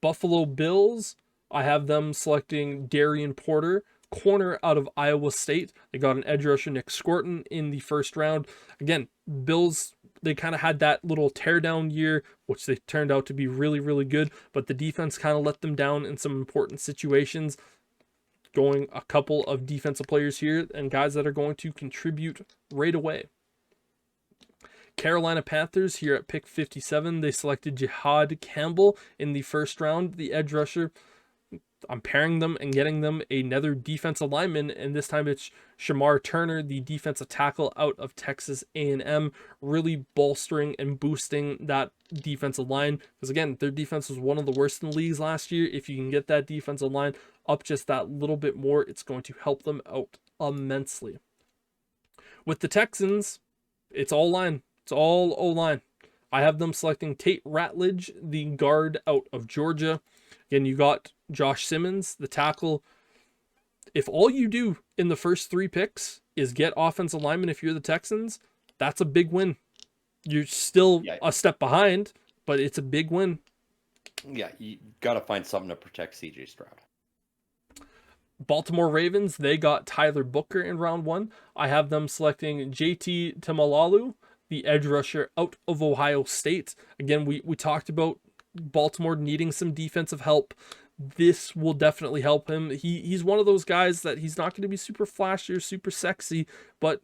Buffalo Bills, I have them selecting Darian Porter, corner out of Iowa State. They got an edge rusher, Nick Scorton, in the first round. Again, Bills, they kind of had that little teardown year, which they turned out to be really, really good, but the defense kind of let them down in some important situations. Going a couple of defensive players here and guys that are going to contribute right away. Carolina Panthers here at pick 57, they selected Jihad Campbell in the first round, the edge rusher. I'm pairing them and getting them another defensive lineman, and this time it's Shamar Turner, the defensive tackle out of Texas A&M, really bolstering and boosting that defensive line. Because again, their defense was one of the worst in the leagues last year. If you can get that defensive line up just that little bit more, it's going to help them out immensely. With the Texans, it's all line. It's all O-line. I have them selecting Tate Ratledge, the guard out of Georgia. Again, you got Josh Simmons, the tackle. If all you do in the first 3 picks is get offensive linemen if you're the Texans, that's a big win. You're still a step behind, but it's a big win. Yeah, you got to find something to protect CJ Stroud. Baltimore Ravens, they got Tyler Booker in round 1. I have them selecting JT Timalalu, the edge rusher out of Ohio State. Again, we talked about Baltimore needing some defensive help. This will definitely help him. He's one of those guys that he's not going to be super flashy or super sexy, but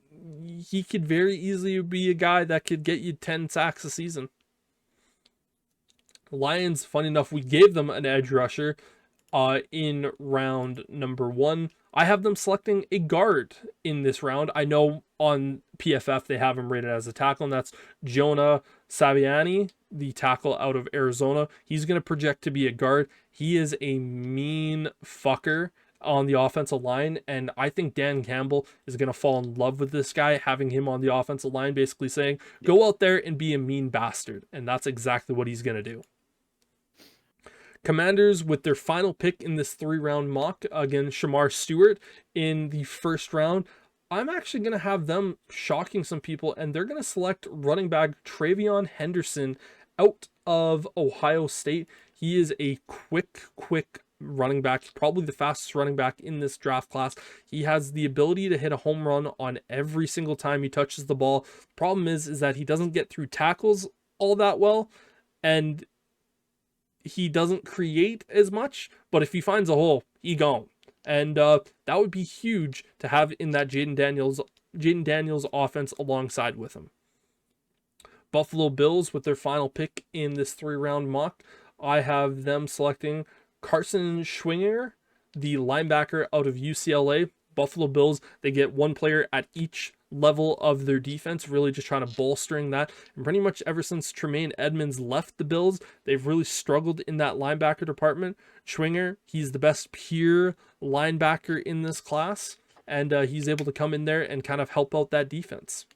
he could very easily be a guy that could get you 10 sacks a season. Lions, funny enough, we gave them an edge rusher in round number 1. I have them selecting a guard in this round. I know on PFF they have him rated as a tackle, and that's Jonah Saviani, the tackle out of Arizona. He's going to project to be a guard. He is a mean fucker on the offensive line, and I think Dan Campbell is going to fall in love with this guy, having him on the offensive line, basically saying, go out there and be a mean bastard, and that's exactly what he's going to do. Commanders with their final pick in this 3-round mock, again, Shamar Stewart in the first round. I'm actually going to have them shocking some people, and they're going to select running back Travion Henderson out of Ohio State. He is a quick running back, probably the fastest running back in this draft class. He has the ability to hit a home run on every single time he touches the ball. Problem is that he doesn't get through tackles all that well, and he doesn't create as much, but if he finds a hole, he gone. And that would be huge to have in that Jaden Daniels offense alongside with him. Buffalo Bills with their final pick in this 3-round mock. I have them selecting Carson Schwinger, the linebacker out of UCLA. Buffalo Bills, they get one player at each level of their defense, really just trying to bolstering that. And pretty much ever since Tremaine Edmonds left the Bills, they've really struggled in that linebacker department. Schwinger, he's the best pure linebacker in this class, and he's able to come in there and kind of help out that defense.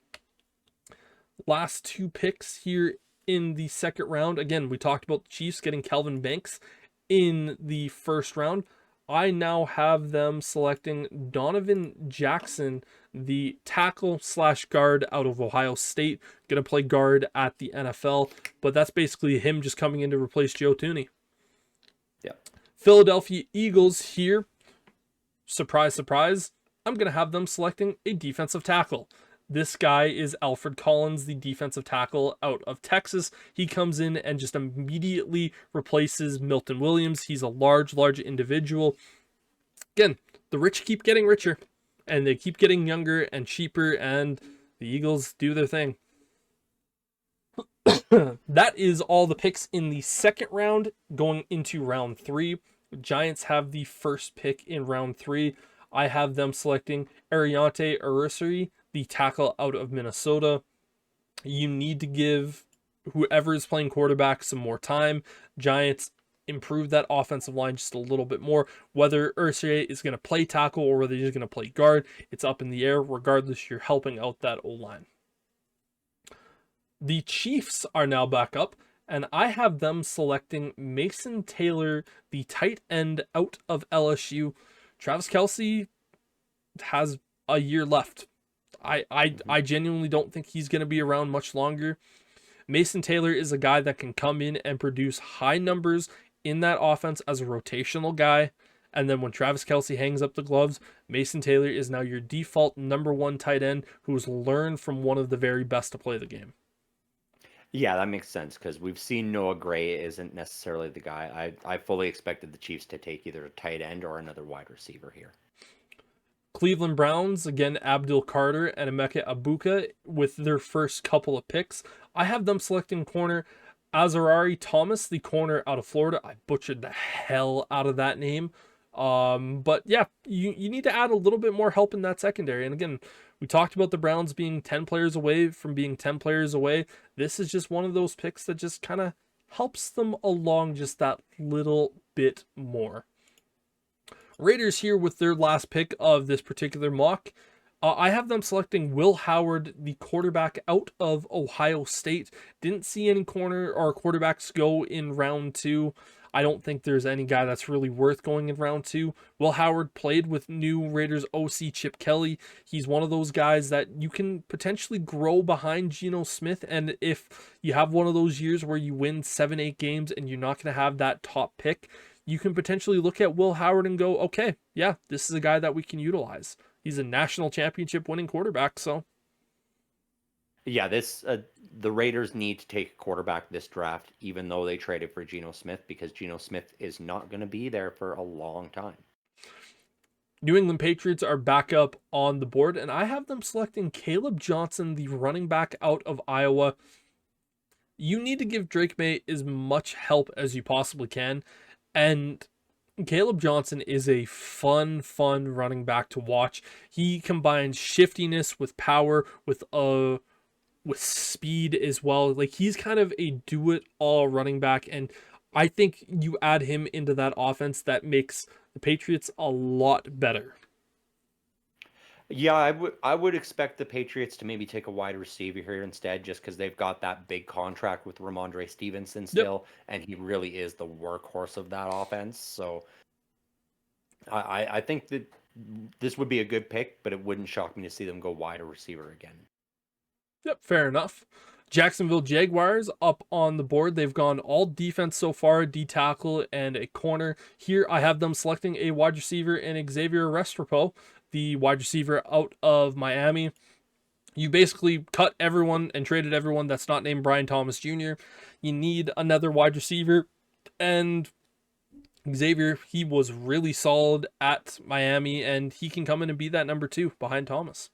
Last 2 picks here in the second round. Again, we talked about the Chiefs getting Kelvin Banks in the first round. I now have them selecting Donovan Jackson, the tackle / guard out of Ohio State. Going to play guard at the NFL, but that's basically him just coming in to replace Joe Thuney. Yeah. Philadelphia Eagles here. Surprise, surprise. I'm going to have them selecting a defensive tackle. This guy is Alfred Collins, the defensive tackle out of Texas. He comes in and just immediately replaces Milton Williams. He's a large individual. Again, the rich keep getting richer, and they keep getting younger and cheaper, and the Eagles do their thing. That is all the picks in the second round. Going into round 3, the Giants have the first pick in round 3. I have them selecting Ariante Arusari, the tackle out of Minnesota. You need to give whoever is playing quarterback some more time. Giants improve that offensive line just a little bit more. Whether Arusari is going to play tackle or whether he's going to play guard, it's up in the air. Regardless, you're helping out that O-line. The Chiefs are now back up, and I have them selecting Mason Taylor, the tight end out of LSU. Travis Kelce has a year left. I genuinely don't think he's going to be around much longer. Mason Taylor is a guy that can come in and produce high numbers in that offense as a rotational guy. And then when Travis Kelce hangs up the gloves, Mason Taylor is now your default number 1 tight end who's learned from one of the very best to play the game. Yeah, that makes sense because we've seen Noah Gray isn't necessarily the guy. I fully expected the Chiefs to take either a tight end or another wide receiver here. Cleveland Browns, again, Abdul Carter and Emeka Abuka with their first couple of picks. I have them selecting corner Azarari Thomas, the corner out of Florida. I butchered the hell out of that name. But yeah, you need to add a little bit more help in that secondary. And again, we talked about the Browns being 10 players away from being 10 players away. This is just one of those picks that just kind of helps them along just that little bit more. Raiders here with their last pick of this particular mock. I have them selecting Will Howard, the quarterback out of Ohio State. Didn't see any corner or quarterbacks go in round 2. I don't think there's any guy that's really worth going in round 2. Will Howard played with new Raiders OC Chip Kelly. He's one of those guys that you can potentially grow behind Geno Smith. And if you have one of those years where you win 7-8 games and you're not going to have that top pick, you can potentially look at Will Howard and go, okay, yeah, this is a guy that we can utilize. He's a national championship winning quarterback, so. Yeah, the Raiders need to take a quarterback this draft, even though they traded for Geno Smith, because Geno Smith is not going to be there for a long time. New England Patriots are back up on the board, and I have them selecting Caleb Johnson, the running back out of Iowa. You need to give Drake May as much help as you possibly can, and Caleb Johnson is a fun running back to watch. He combines shiftiness with power, with speed as well. Like, he's kind of a do-it-all running back, and I think you add him into that offense, that makes the Patriots a lot better. Yeah, I would expect the Patriots to maybe take a wide receiver here instead, just because they've got that big contract with Ramondre Stevenson still, and he really is the workhorse of that offense. So I think that this would be a good pick, but it wouldn't shock me to see them go wide receiver again. Yep, fair enough. Jacksonville Jaguars up on the board. They've gone all defense so far, D tackle and a corner. Here I have them selecting a wide receiver in Xavier Restrepo, the wide receiver out of Miami. You basically cut everyone and traded everyone that's not named Brian Thomas Jr. You need another wide receiver, and Xavier, he was really solid at Miami, and he can come in and be that number 2 behind Thomas.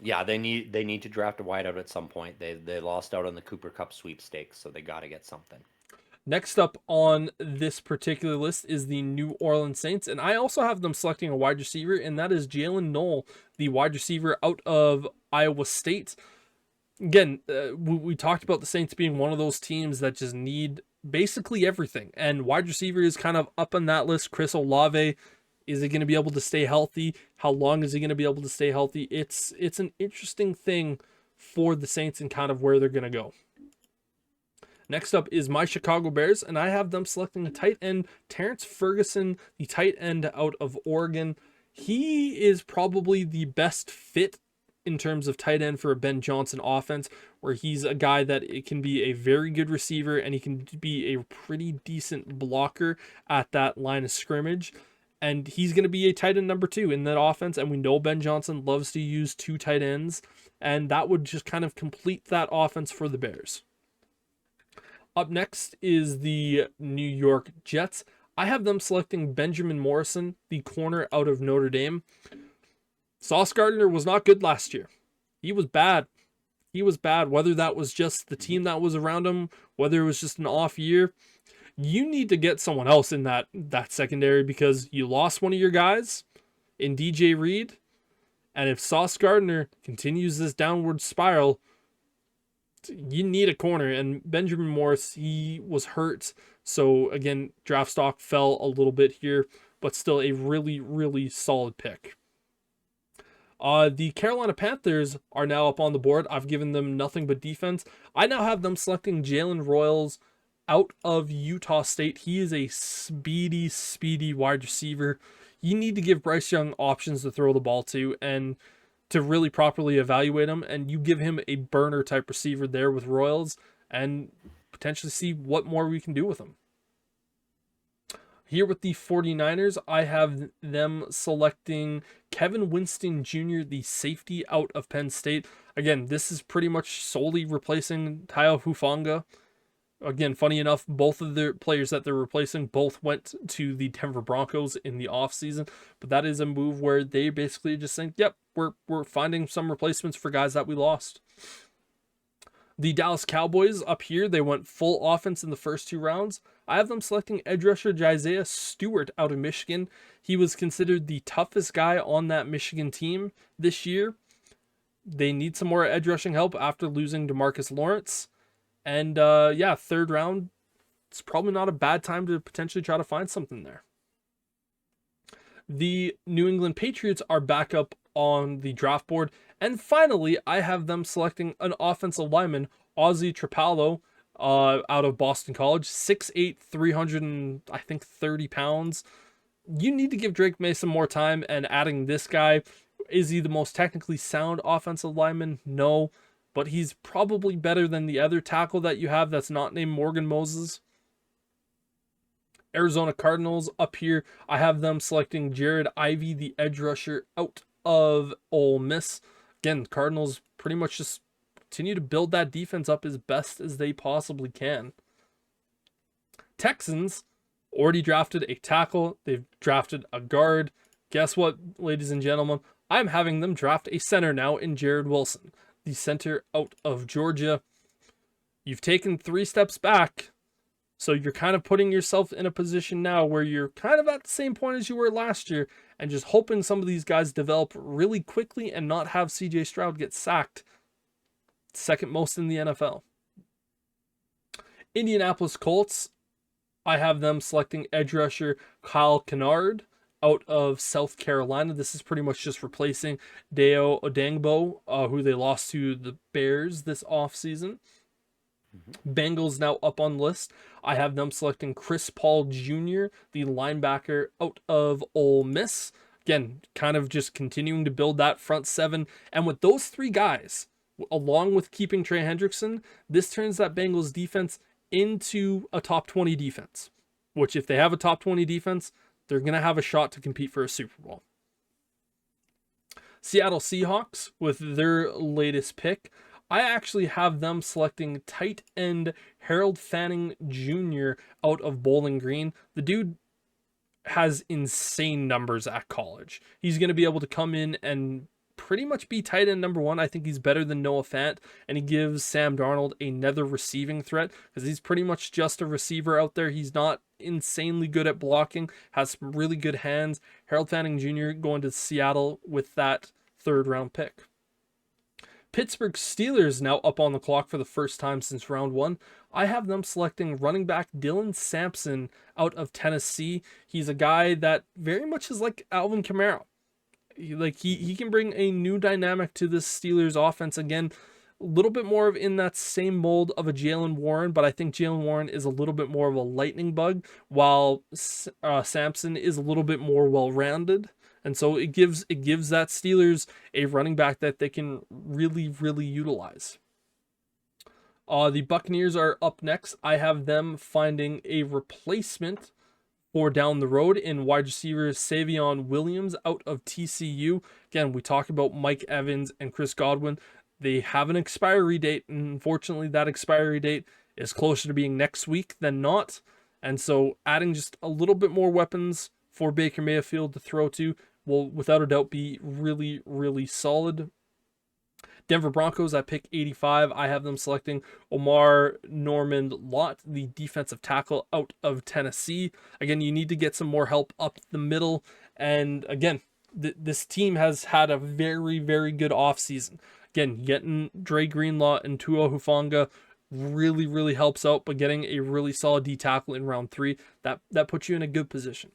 Yeah, they need to draft a wideout at some point. They lost out on the Cooper Cup sweepstakes, so they got to get something. Next up on this particular list is the New Orleans Saints, and I also have them selecting a wide receiver, and that is Jalen Knoll, the wide receiver out of Iowa State. Again, we talked about the Saints being one of those teams that just need basically everything, and wide receiver is kind of up on that list. Chris Olave, is he going to be able to stay healthy? How long is he going to be able to stay healthy? It's an interesting thing for the Saints and kind of where they're going to go. Next up is my Chicago Bears, and I have them selecting the tight end, Terrence Ferguson, the tight end out of Oregon. He is probably the best fit in terms of tight end for a Ben Johnson offense, where he's a guy that it can be a very good receiver and he can be a pretty decent blocker at that line of scrimmage. And he's going to be a tight end number 2 in that offense. And we know Ben Johnson loves to use 2 tight ends. And that would just kind of complete that offense for the Bears. Up next is the New York Jets. I have them selecting Benjamin Morrison, the corner out of Notre Dame. Sauce Gardner was not good last year. He was bad. Whether that was just the team that was around him, whether it was just an off year, you need to get someone else in that secondary, because you lost one of your guys in DJ Reed. And if Sauce Gardner continues this downward spiral, you need a corner. And Benjamin Morris, he was hurt. So again, draft stock fell a little bit here, but still a really solid pick. The Carolina Panthers are now up on the board. I've given them nothing but defense. I now have them selecting Jalen Royals out of Utah State. He is a speedy wide receiver. You need to give Bryce Young options to throw the ball to and to really properly evaluate him, and you give him a burner type receiver there with Royals and potentially see what more we can do with him. Here with the 49ers, I have them selecting Kevin Winston Jr., the safety out of Penn State. Again, this is pretty much solely replacing Tayo Hufanga. Again, funny enough, both of the players that they're replacing both went to the Denver Broncos in the offseason, but that is a move where they basically just think, yep, we're finding some replacements for guys that we lost. The Dallas Cowboys up here, they went full offense in the first 2 rounds. I have them selecting edge rusher Isaiah Stewart out of Michigan. He was considered the toughest guy on that Michigan team this year. They need some more edge rushing help after losing DeMarcus Lawrence. And yeah, 3rd round, it's probably not a bad time to potentially try to find something there. The New England Patriots are back up on the draft board. And finally, I have them selecting an offensive lineman, Ozzy Trapalo, out of Boston College. 6'8", 330 pounds. You need to give Drake May some more time, and adding this guy, is he the most technically sound offensive lineman? No, but he's probably better than the other tackle that you have that's not named Morgan Moses. Arizona Cardinals up here, I have them selecting Jared Ivey, the edge rusher out of Ole Miss. Again, Cardinals pretty much just continue to build that defense up as best as they possibly can. Texans already drafted a tackle. They've drafted a guard. Guess what, ladies and gentlemen? I'm having them draft a center now in Jared Wilson, the center out of Georgia. You've taken 3 steps back, so you're kind of putting yourself in a position now where you're kind of at the same point as you were last year, and just hoping some of these guys develop really quickly and not have CJ Stroud get sacked, 2nd most in the NFL. Indianapolis Colts, I have them selecting edge rusher Kyle Kennard out of South Carolina. This is pretty much just replacing Deo Odangbo, who they lost to the Bears this offseason. Bengals now up on the list. I have them selecting Chris Paul Jr., the linebacker out of Ole Miss. Again, kind of just continuing to build that front 7. And with those 3 guys, along with keeping Trey Hendrickson, this turns that Bengals defense into a top 20 defense. Which, if they have a top 20 defense, they're going to have a shot to compete for a Super Bowl. Seattle Seahawks, with their latest pick, I actually have them selecting tight end Harold Fanning Jr. out of Bowling Green. The dude has insane numbers at college. He's going to be able to come in and pretty much be tight end number 1. I think he's better than Noah Fant, and he gives Sam Darnold another receiving threat because he's pretty much just a receiver out there. He's not insanely good at blocking, has some really good hands. Harold Fanning Jr. going to Seattle with that 3rd round pick. Pittsburgh Steelers now up on the clock for the first time since round 1. I have them selecting running back Dylan Sampson out of Tennessee. He's a guy that very much is like Alvin Kamara. He can bring a new dynamic to this Steelers offense. Again, a little bit more of in that same mold of a Jalen Warren, but I think Jalen Warren is a little bit more of a lightning bug, while Sampson is a little bit more well-rounded. And so it gives that Steelers a running back that they can really, really utilize. The Buccaneers are up next. I have them finding a replacement for down the road in wide receiver Savion Williams out of TCU. Again, we talk about Mike Evans and Chris Godwin. They have an expiry date, and unfortunately that expiry date is closer to being next week than not. And so adding just a little bit more weapons for Baker Mayfield to throw to will without a doubt be really, really solid. Denver Broncos at pick 85. I have them selecting Omar Norman Lott, the defensive tackle out of Tennessee. Again, you need to get some more help up the middle. And again, this team has had a very, very good offseason. Again, getting Dre Greenlaw and Tua Hufanga really, really helps out, but getting a really solid D tackle in round 3, that puts you in a good position.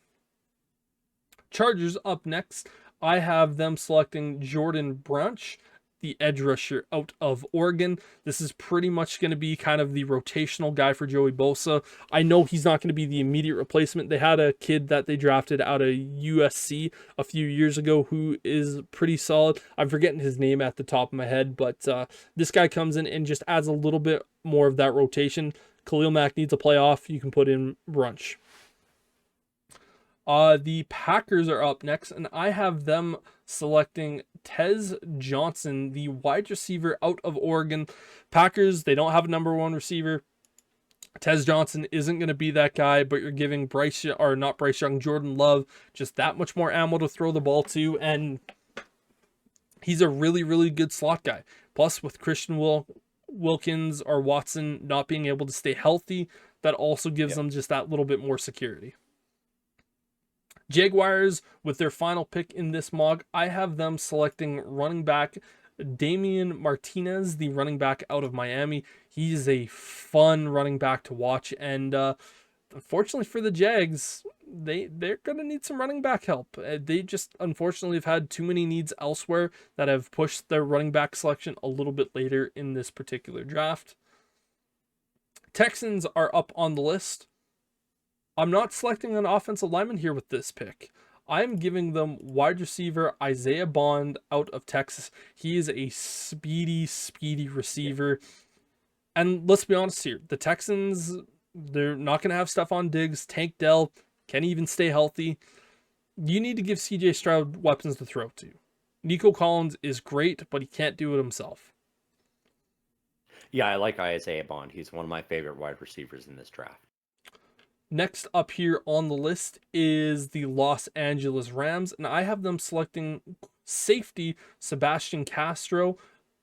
Chargers up next. I have them selecting Jordan Branch, the edge rusher out of Oregon. This is pretty much going to be kind of the rotational guy for Joey Bosa. I know he's not going to be the immediate replacement. They had a kid that they drafted out of USC a few years ago who is pretty solid. I'm forgetting his name at the top of my head, but this guy comes in and just adds a little bit more of that rotation. Khalil Mack needs a playoff. You can put in Brunch. The Packers are up next, and I have them selecting Tez Johnson, the wide receiver out of Oregon. Packers, they don't have a number 1 receiver. Tez Johnson isn't going to be that guy, but you're giving Jordan Love just that much more ammo to throw the ball to, and he's a really, really good slot guy. Plus, with Christian Wilkins or Watson not being able to stay healthy, that also gives Yep. them just that little bit more security. Jaguars, with their final pick in this mock, I have them selecting running back Damian Martinez, the running back out of Miami. He's a fun running back to watch, and unfortunately for the Jags, they're gonna need some running back help. They just unfortunately have had too many needs elsewhere that have pushed their running back selection a little bit later in this particular draft. Texans are up on the list. I'm not selecting an offensive lineman here with this pick. I'm giving them wide receiver Isaiah Bond out of Texas. He is a speedy receiver. And let's be honest here, the Texans, they're not going to have Stephon Diggs. Tank Dell can't even stay healthy. You need to give CJ Stroud weapons to throw to. Nico Collins is great, but he can't do it himself. Yeah, I like Isaiah Bond. He's one of my favorite wide receivers in this draft. Next up here on the list is the Los Angeles Rams, and I have them selecting safety Sebastian Castro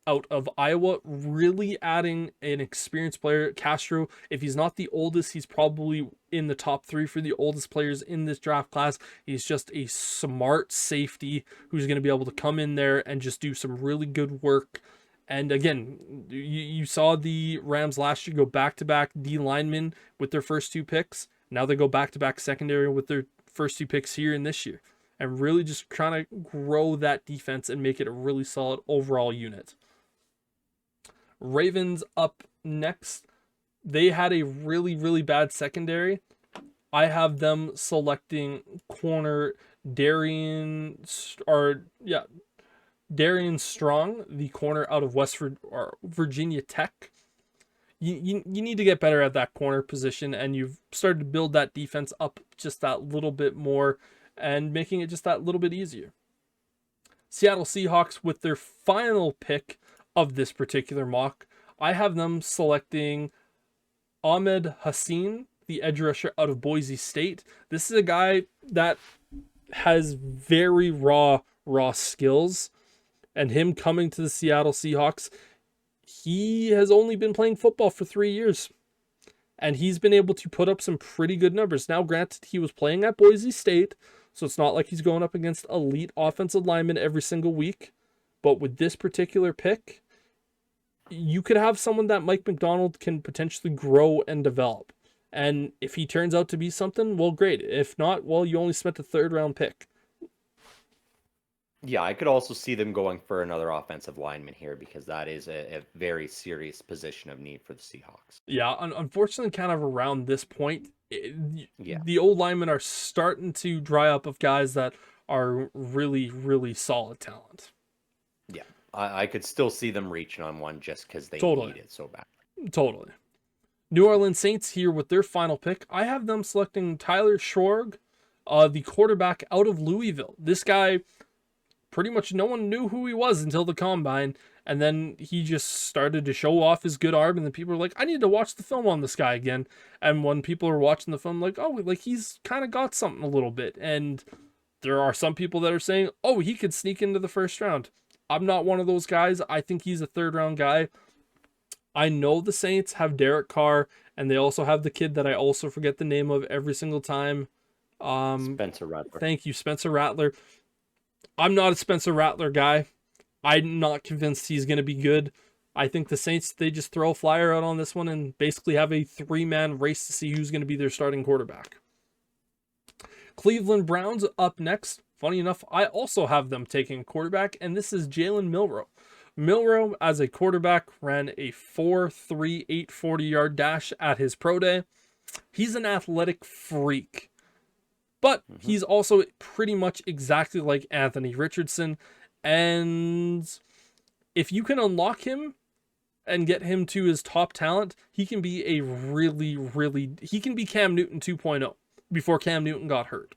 out of Iowa, really adding an experienced player. Castro, if he's not the oldest, he's probably in the top 3 for the oldest players in this draft class. He's just a smart safety who's going to be able to come in there and just do some really good work. And again, you saw the Rams last year go back-to-back D linemen with their first 2 picks. Now they go back-to-back secondary with their first 2 picks here in this year. And really just trying to grow that defense and make it a really solid overall unit. Ravens up next. They had a really bad secondary. I have them selecting corner Darian Strong, the corner out of Virginia Tech. You need to get better at that corner position, and you've started to build that defense up just that little bit more and making it just that little bit easier. Seattle Seahawks, with their final pick of this particular mock, I have them selecting Ahmed Hassan, the edge rusher out of Boise State. This is a guy that has very raw skills, and him coming to the Seattle Seahawks, he has only been playing football for 3 years, and he's been able to put up some pretty good numbers. Now, granted, he was playing at Boise State, so it's not like he's going up against elite offensive linemen every single week, but with this particular pick, you could have someone that Mike McDonald can potentially grow and develop. And if he turns out to be something, well, great. If not, well, you only spent a 3rd-round pick. Yeah, I could also see them going for another offensive lineman here because that is a very serious position of need for the Seahawks. Yeah, unfortunately, kind of around this point, Yeah. the old linemen are starting to dry up of guys that are really solid talent. Yeah, I could still see them reaching on one just because they Totally. need it so bad. Totally. New Orleans Saints here with their final pick. I have them selecting Tyler Schorg, the quarterback out of Louisville. This guy, pretty much no one knew who he was until the combine, and then he just started to show off his good arm, and then people were like, I need to watch the film on this guy again. And when people are watching the film, like, oh, like he's kind of got something a little bit. And there are some people that are saying, oh, he could sneak into the 1st round. I'm not one of those guys. I think he's a 3rd-round guy. I know the Saints have Derek Carr, and they also have the kid that I also forget the name of every single time. Spencer Rattler. Thank you, Spencer Rattler. I'm not a Spencer Rattler guy. I'm not convinced he's going to be good. I think the Saints, they just throw a flyer out on this one and basically have a 3-man race to see who's going to be their starting quarterback. Cleveland Browns up next. Funny enough, I also have them taking a quarterback, and this is Jalen Milroe. Milroe, as a quarterback, ran a 4.3 840-yard dash at his pro day. He's an athletic freak, but he's also pretty much exactly like Anthony Richardson. And if you can unlock him and get him to his top talent, he can be a he can be Cam Newton 2.0 before Cam Newton got hurt.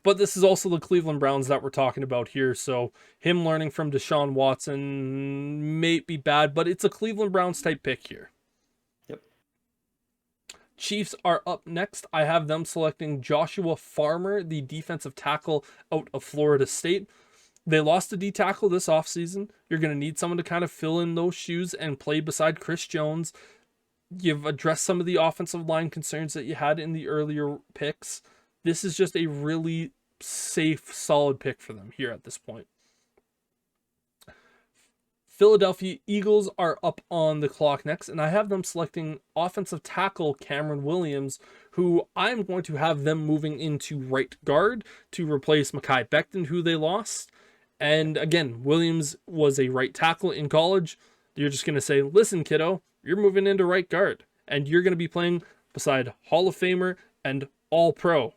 But this is also the Cleveland Browns that we're talking about here, so him learning from Deshaun Watson may be bad, but it's a Cleveland Browns type pick here. Yep. Chiefs are up next. I have them selecting Joshua Farmer, the defensive tackle out of Florida State. They lost a D tackle this offseason. You're going to need someone to kind of fill in those shoes and play beside Chris Jones. You've addressed some of the offensive line concerns that you had in the earlier picks. This is just a really safe, solid pick for them here at this point. Philadelphia Eagles are up on the clock next, and I have them selecting offensive tackle Cameron Williams, who I'm going to have them moving into right guard to replace Mekhi Becton, who they lost. And again, Williams was a right tackle in college. You're just going to say, listen, kiddo, you're moving into right guard, and you're going to be playing beside Hall of Famer and All Pro.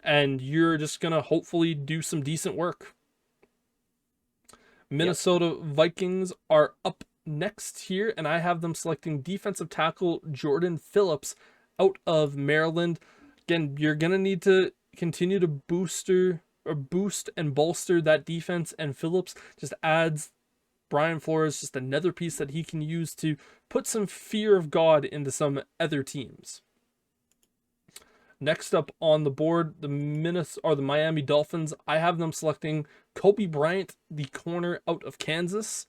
And you're just going to hopefully do some decent work. Minnesota Vikings are up next here, and I have them selecting defensive tackle Jordan Phillips out of Maryland. Again, you're going to need to continue to boost and bolster that defense, and Phillips just adds Brian Flores, just another piece that he can use to put some fear of God into some other teams. Next up on the board, the Miami Dolphins. I have them selecting Kobe Bryant, the corner out of Kansas.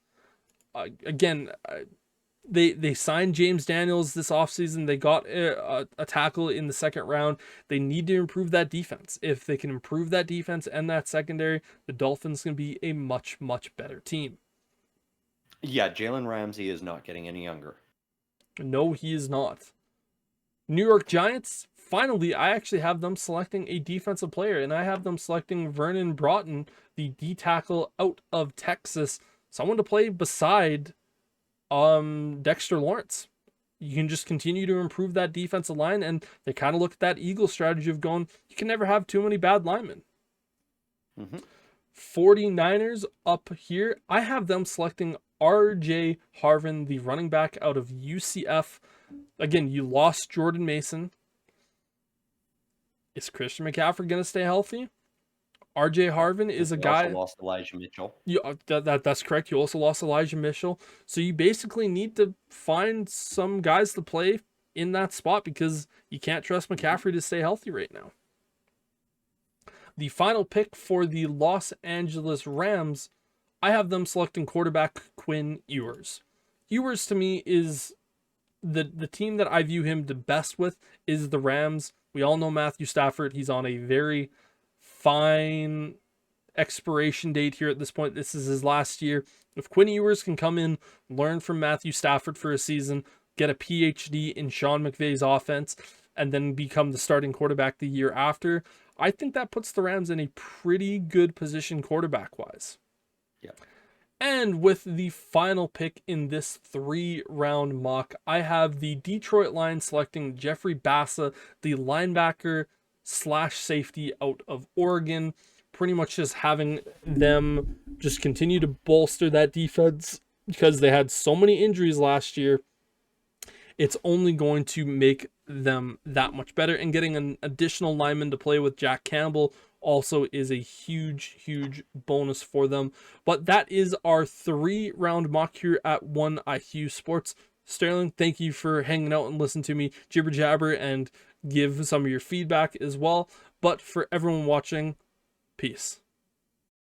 They signed James Daniels this offseason. They got a tackle in the second round. They need to improve that defense. If they can improve that defense and that secondary, the Dolphins can be a much, much better team. Yeah, Jalen Ramsey is not getting any younger. No, he is not. New York Giants, finally, I actually have them selecting a defensive player, and I have them selecting Vernon Broughton, the D tackle out of Texas, someone to play beside Dexter Lawrence. You can just continue to improve that defensive line, and they kind of look at that Eagle strategy of going, you can never have too many bad linemen. 49ers up here, I have them selecting RJ Harvin, the running back out of UCF. Again, you lost Jordan Mason. Is Christian McCaffrey going to stay healthy? RJ Harvin is a guy. You also lost Elijah Mitchell. That's correct. You also lost Elijah Mitchell. So you basically need to find some guys to play in that spot because you can't trust McCaffrey to stay healthy right now. The final pick for the Los Angeles Rams, I have them selecting quarterback Quinn Ewers. Ewers to me is the team that I view him the best with is the Rams. We all know Matthew Stafford. He's on a very fine expiration date here at this point. This is his last year. If Quinn Ewers can come in, learn from Matthew Stafford for a season, get a PhD in Sean McVay's offense, and then become the starting quarterback the year after, I think that puts the Rams in a pretty good position quarterback-wise. Yeah. And with the final pick in this 3-round mock, I have the Detroit Lions selecting Jeffrey Bassa, the linebacker / safety out of Oregon. Pretty much just having them just continue to bolster that defense because they had so many injuries last year. It's only going to make them that much better, and getting an additional lineman to play with Jack Campbell also is a huge, huge bonus for them. But that is our 3-round mock here at 1IQ Sports. Sterling, thank you for hanging out and listening to me jibber jabber and give some of your feedback as well. But for everyone watching, peace.